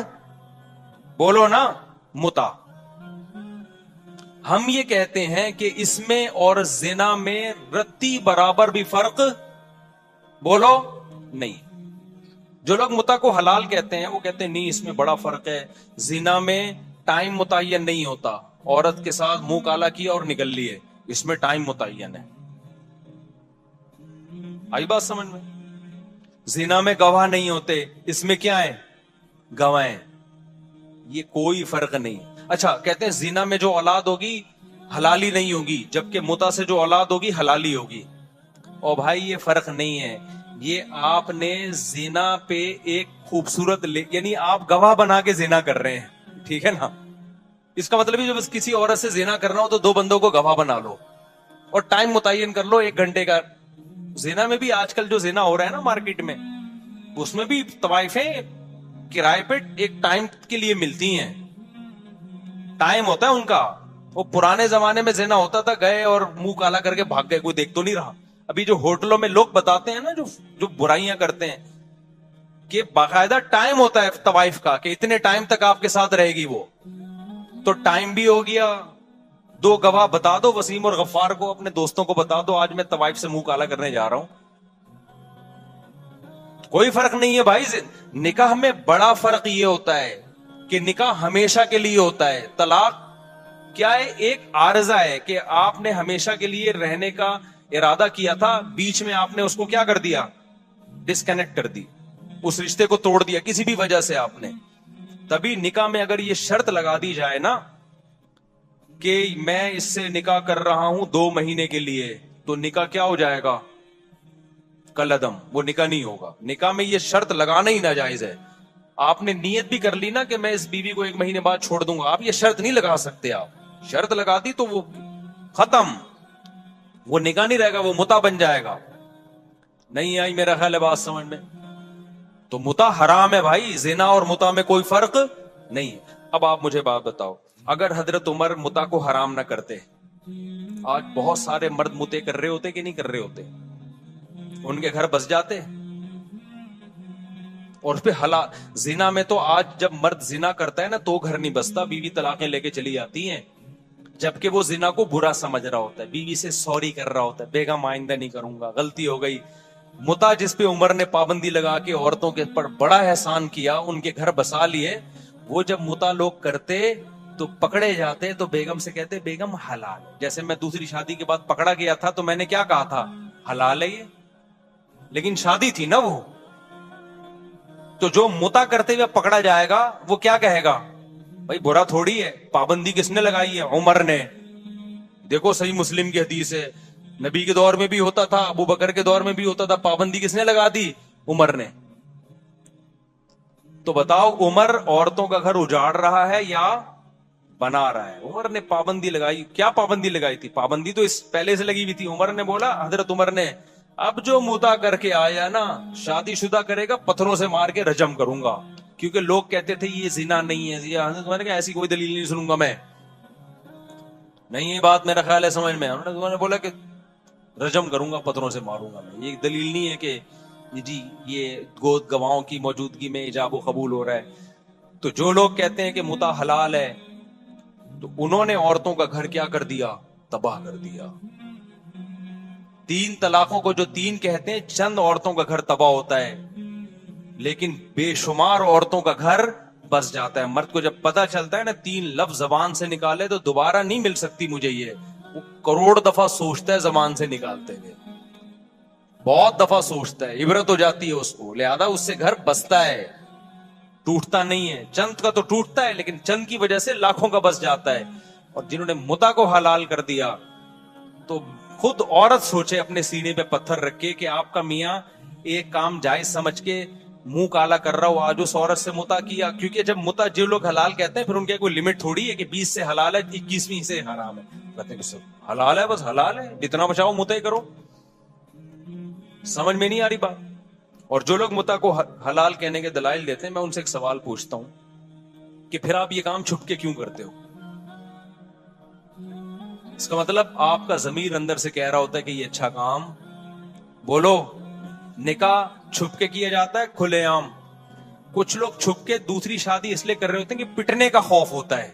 بولو نا، متع۔ ہم یہ کہتے ہیں کہ اس میں اور زنا میں رتی برابر بھی فرق، بولو، نہیں۔ جو لوگ متع کو حلال کہتے ہیں وہ کہتے ہیں نہیں اس میں بڑا فرق ہے، زنا میں ٹائم متعین نہیں ہوتا، عورت کے ساتھ منہ کالا کیا اور نکل لیے، اس میں ٹائم متعین ہے۔ آئی بات سمجھ میں؟ زنا میں گواہ نہیں ہوتے، اس میں کیا ہے؟ گواہ ہیں، یہ کوئی فرق نہیں۔ اچھا، کہتے ہیں زنا میں جو اولاد ہوگی حلالی نہیں ہوگی، جبکہ متع سے جو اولاد ہوگی حلالی ہوگی۔ اور بھائی یہ فرق نہیں ہے، یہ آپ نے زنا پہ ایک خوبصورت یعنی آپ گواہ بنا کے زنا کر رہے ہیں، ٹھیک ہے نا؟ اس کا مطلب ہے جب کسی عورت سے زنا کرنا ہو تو 2 بندوں کو گواہ بنا لو اور ٹائم متعین کر لو 1 گھنٹے کا۔ زنا میں بھی آج کل جو زنا ہو رہا ہے نا مارکیٹ میں، اس میں بھی طوائفیں کرائے پہ ایک ٹائم کے لیے ملتی ہیں، ٹائم ہوتا ہے ان کا۔ وہ پرانے زمانے میں زنا ہوتا تھا، گئے اور منہ کالا کر کے بھاگ گئے، کوئی دیکھ تو نہیں رہا۔ ابھی جو ہوٹلوں میں لوگ بتاتے ہیں نا جو برائیاں کرتے ہیں، کہ باقاعدہ ٹائم ہوتا ہے طوائف کا کہ اتنے ٹائم تک آپ کے ساتھ رہے گی وہ، تو ٹائم بھی ہو گیا۔ 2 گواہ بتا دو، وسیم اور غفار کو، اپنے دوستوں کو بتا دو آج میں طوائف سے منہ کالا کرنے جا رہا ہوں۔ کوئی فرق نہیں ہے بھائی۔ نکاح میں بڑا فرق یہ ہوتا ہے کہ نکاح ہمیشہ کے لیے ہوتا ہے، طلاق کیا ہے؟ ایک عارضہ ہے کہ آپ نے ہمیشہ کے لیے رہنے کا ارادہ کیا تھا، بیچ میں آپ نے اس کو کیا کر دیا؟ ڈسکنیکٹ کر دی، اس رشتے کو توڑ دیا کسی بھی وجہ سے آپ نے۔ تبھی نکاح میں اگر یہ شرط لگا دی جائے نا کہ میں اس سے نکاح کر رہا ہوں 2 مہینے کے لیے، تو نکاح کیا ہو جائے گا؟ کالعدم، وہ نکاح نہیں ہوگا۔ نکاح میں یہ شرط لگانا ہی ناجائز ہے۔ آپ نے نیت بھی کر لی نا کہ میں اس بیوی کو 1 مہینے بعد چھوڑ دوں گا، آپ یہ شرط نہیں لگا سکتے۔ آپ شرط لگا دی تو وہ ختم، وہ نکاح نہیں رہے گا، وہ متع بن جائے گا۔ نہیں آئی میرا خیال ہے بات سمجھ میں؟ تو متع حرام ہے بھائی، زنا اور متع میں کوئی فرق نہیں ہے۔ اب آپ مجھے بات بتاؤ، اگر حضرت عمر متع کو حرام نہ کرتے، آج بہت سارے مرد متع کر رہے ہوتے کہ نہیں کر رہے ہوتے؟ ان کے گھر بس جاتے۔ اور پھر زنا میں تو آج جب مرد زنا کرتا ہے نا تو گھر نہیں بستا، بیوی طلاقیں لے کے چلی جاتی ہیں، جبکہ وہ زنا کو برا سمجھ رہا ہوتا ہے، بیوی سے سوری کر رہا ہوتا ہے، بیگم آئندہ نہیں کروں گا، غلطی ہو گئی۔ متع جس پہ عمر نے پابندی لگا کے عورتوں کے پر بڑا احسان کیا، ان کے گھر بسا لیے، وہ جب متع لوگ کرتے تو پکڑے جاتے تو بیگم سے کہتے بیگم حلال ہے. جیسے میں دوسری شادی کے بعد پکڑا گیا تھا تو میں نے کیا کہا تھا؟ حلال ہے یہ. لیکن شادی تھی نا وہ. تو جو متا کرتے ہوئے پکڑا جائے گا وہ کیا کہے گا؟ بھائی برا تھوڑی ہے. پابندی کس نے لگائی ہے؟ عمر نے. دیکھو صحیح مسلم کی حدیث ہے, نبی کے دور میں بھی ہوتا تھا, ابو بکر کے دور میں بھی ہوتا تھا. پابندی کس نے لگا دی؟ عمر نے. تو بتاؤ عمر عورتوں کا گھر اجاڑ رہا ہے یا بنا رہا ہے؟ عمر نے پابندی لگائی. کیا پابندی لگائی تھی؟ پابندی تو اس پہلے سے لگی ہوئی تھی. عمر نے بولا, حضرت عمر نے, اب جو متا کر کے آیا نا شادی شدہ کرے گا پتھروں سے مار کے رجم کروں گا. کیونکہ لوگ کہتے تھے یہ زنا نہیں ہے. حضرت عمر نے کہا ایسی کوئی دلیل نہیں سنوں گا میں. نہیں یہ بات میرا خیال ہے سمجھ میں. انہوں نے بولا کہ رجم کروں گا, پتھروں سے ماروں گا میں. یہ دلیل نہیں ہے کہ جی یہ گود گواہوں کی موجودگی میں ایجاب و قبول ہو رہا ہے. تو جو لوگ کہتے ہیں کہ متا حلال ہے تو انہوں نے عورتوں کا گھر کیا کر دیا؟ تباہ کر دیا. 3 طلاقوں کو جو 3 کہتے ہیں, چند عورتوں کا گھر تباہ ہوتا ہے لیکن بے شمار عورتوں کا گھر بس جاتا ہے. مرد کو جب پتہ چلتا ہے نا 3 لفظ زبان سے نکالے تو دوبارہ نہیں مل سکتی مجھے یہ, وہ کروڑ دفعہ سوچتا ہے زبان سے نکالتے ہوئے, بہت دفعہ سوچتا ہے, عبرت ہو جاتی ہے اس کو, لہذا اس سے گھر بستا ہے, ٹوٹتا نہیں ہے. چند کا تو ٹوٹتا ہے لیکن چند کی وجہ سے لاکھوں کا بس جاتا ہے. اور جنہوں نے متا کو حلال کر دیا تو خود عورت سوچے اپنے سینے پہ پتھر رکھ کے کہ آپ کا میاں ایک کام جائز سمجھ کے منہ کالا کر رہا ہو, آج اس عورت سے متا کیا. کیونکہ جب متا جو لوگ حلال کہتے ہیں پھر ان کے کوئی لمٹ تھوڑی ہے کہ 20 سے حلال ہے 21ویں سے حرام ہے. کہتے ہیں کہ حلال ہے بس حلال ہے, جتنا بچاؤ متا ہی کرو. سمجھ میں نہیں آ رہی بات. اور جو لوگ متا کو حلال کہنے کے دلائل دیتے ہیں, میں ان سے ایک سوال پوچھتا ہوں کہ پھر آپ یہ کام چھپ کے کیوں کرتے ہو؟ اس کا مطلب آپ کا ضمیر اندر سے کہہ رہا ہوتا ہے کہ یہ اچھا کام. بولو, نکاح چھپ کے کیا جاتا ہے کھلے عام. کچھ لوگ چھپ کے دوسری شادی اس لیے کر رہے ہوتے ہیں کہ پٹنے کا خوف ہوتا ہے.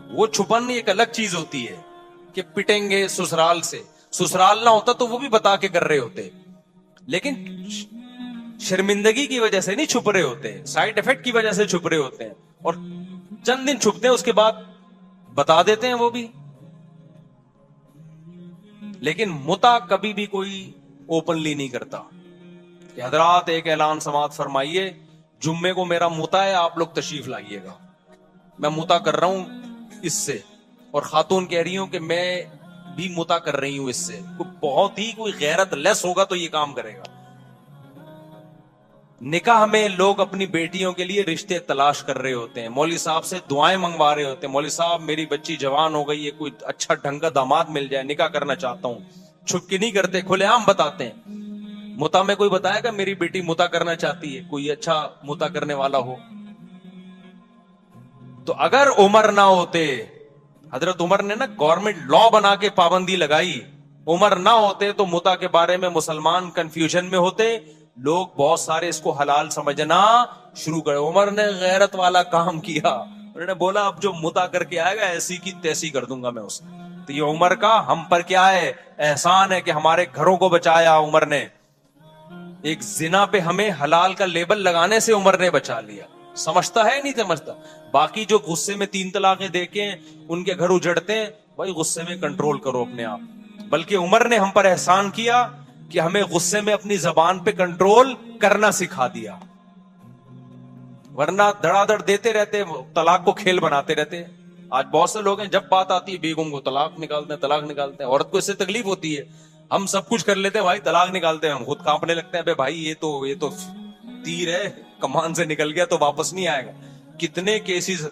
وہ چھپن ایک الگ چیز ہوتی ہے کہ پٹیں گے سسرال سے. سسرال نہ ہوتا تو وہ بھی بتا کے کر رہے ہوتے, لیکن شرمندگی کی وجہ سے نہیں چھپ رہے ہوتے, سائیڈ افیکٹ کی وجہ سے چھپ رہے ہوتے ہیں. اور چند دن چھپتے ہیں اس کے بعد بتا دیتے ہیں وہ بھی. لیکن متا کبھی بھی کوئی اوپنلی نہیں کرتا کہ حضرات ایک اعلان سماعت فرمائیے, جمعے کو میرا متا ہے, آپ لوگ تشریف لائیے گا, میں متا کر رہا ہوں اس سے. اور خاتون کہہ رہی ہوں کہ میں بھی متا کر رہی ہوں اس سے. بہت ہی کوئی غیرت لیس ہوگا تو یہ کام کرے گا. نکاح میں لوگ اپنی بیٹیوں کے لیے رشتے تلاش کر رہے ہوتے ہیں, مولوی صاحب سے دعائیں منگوا رہے ہوتے ہیں, مولوی صاحب میری بچی جوان ہو گئی ہے, کوئی اچھا ڈھنگ کا داماد مل جائے, نکاح کرنا چاہتا ہوں. چھپ کے نہیں کرتے, کھلے عام بتاتے ہیں. متا میں کوئی بتائے گا میری بیٹی متا کرنا چاہتی ہے, کوئی اچھا متا کرنے والا ہو. تو اگر عمر نہ ہوتے, حضرت عمر نے نا گورنمنٹ لا بنا کے پابندی لگائی, عمر نہ ہوتے تو متا کے بارے میں مسلمان کنفیوژن میں ہوتے, لوگ بہت سارے اس کو حلال سمجھنا شروع کرے. عمر نے غیرت والا کام کیا, انہوں نے بولا اب جو متا کر کے آئے گا ایسی کی تیسی کر دوں گا میں اسے. تو یہ عمر کا ہم پر کیا ہے احسان ہے کہ ہمارے گھروں کو بچایا عمر نے. ایک زنا پہ ہمیں حلال کا لیبل لگانے سے عمر نے بچا لیا. سمجھتا ہے نہیں سمجھتا. باقی جو غصے میں 3 طلاقیں دے کے ان کے گھر اجڑتے ہیں, بھائی غصے میں کنٹرول کرو اپنے آپ. بلکہ عمر نے ہم پر احسان کیا کہ ہمیں غصے میں اپنی زبان پہ کنٹرول کرنا سکھا دیا, ورنہ دڑا دڑ دیتے رہتے, طلاق کو کھیل بناتے رہتے. آج بہت سے لوگ ہیں جب بات آتی ہے بیگم کو طلاق نکالتے ہیں, طلاق نکالتے ہیں. عورت کو اس سے تکلیف ہوتی ہے, ہم سب کچھ کر لیتے ہیں بھائی, طلاق نکالتے ہیں, ہم خود کانپنے لگتے ہیں, بے بھائی یہ تو تیر ہے, کمان سے نکل گیا تو واپس نہیں آئے گا. کتنے کیسز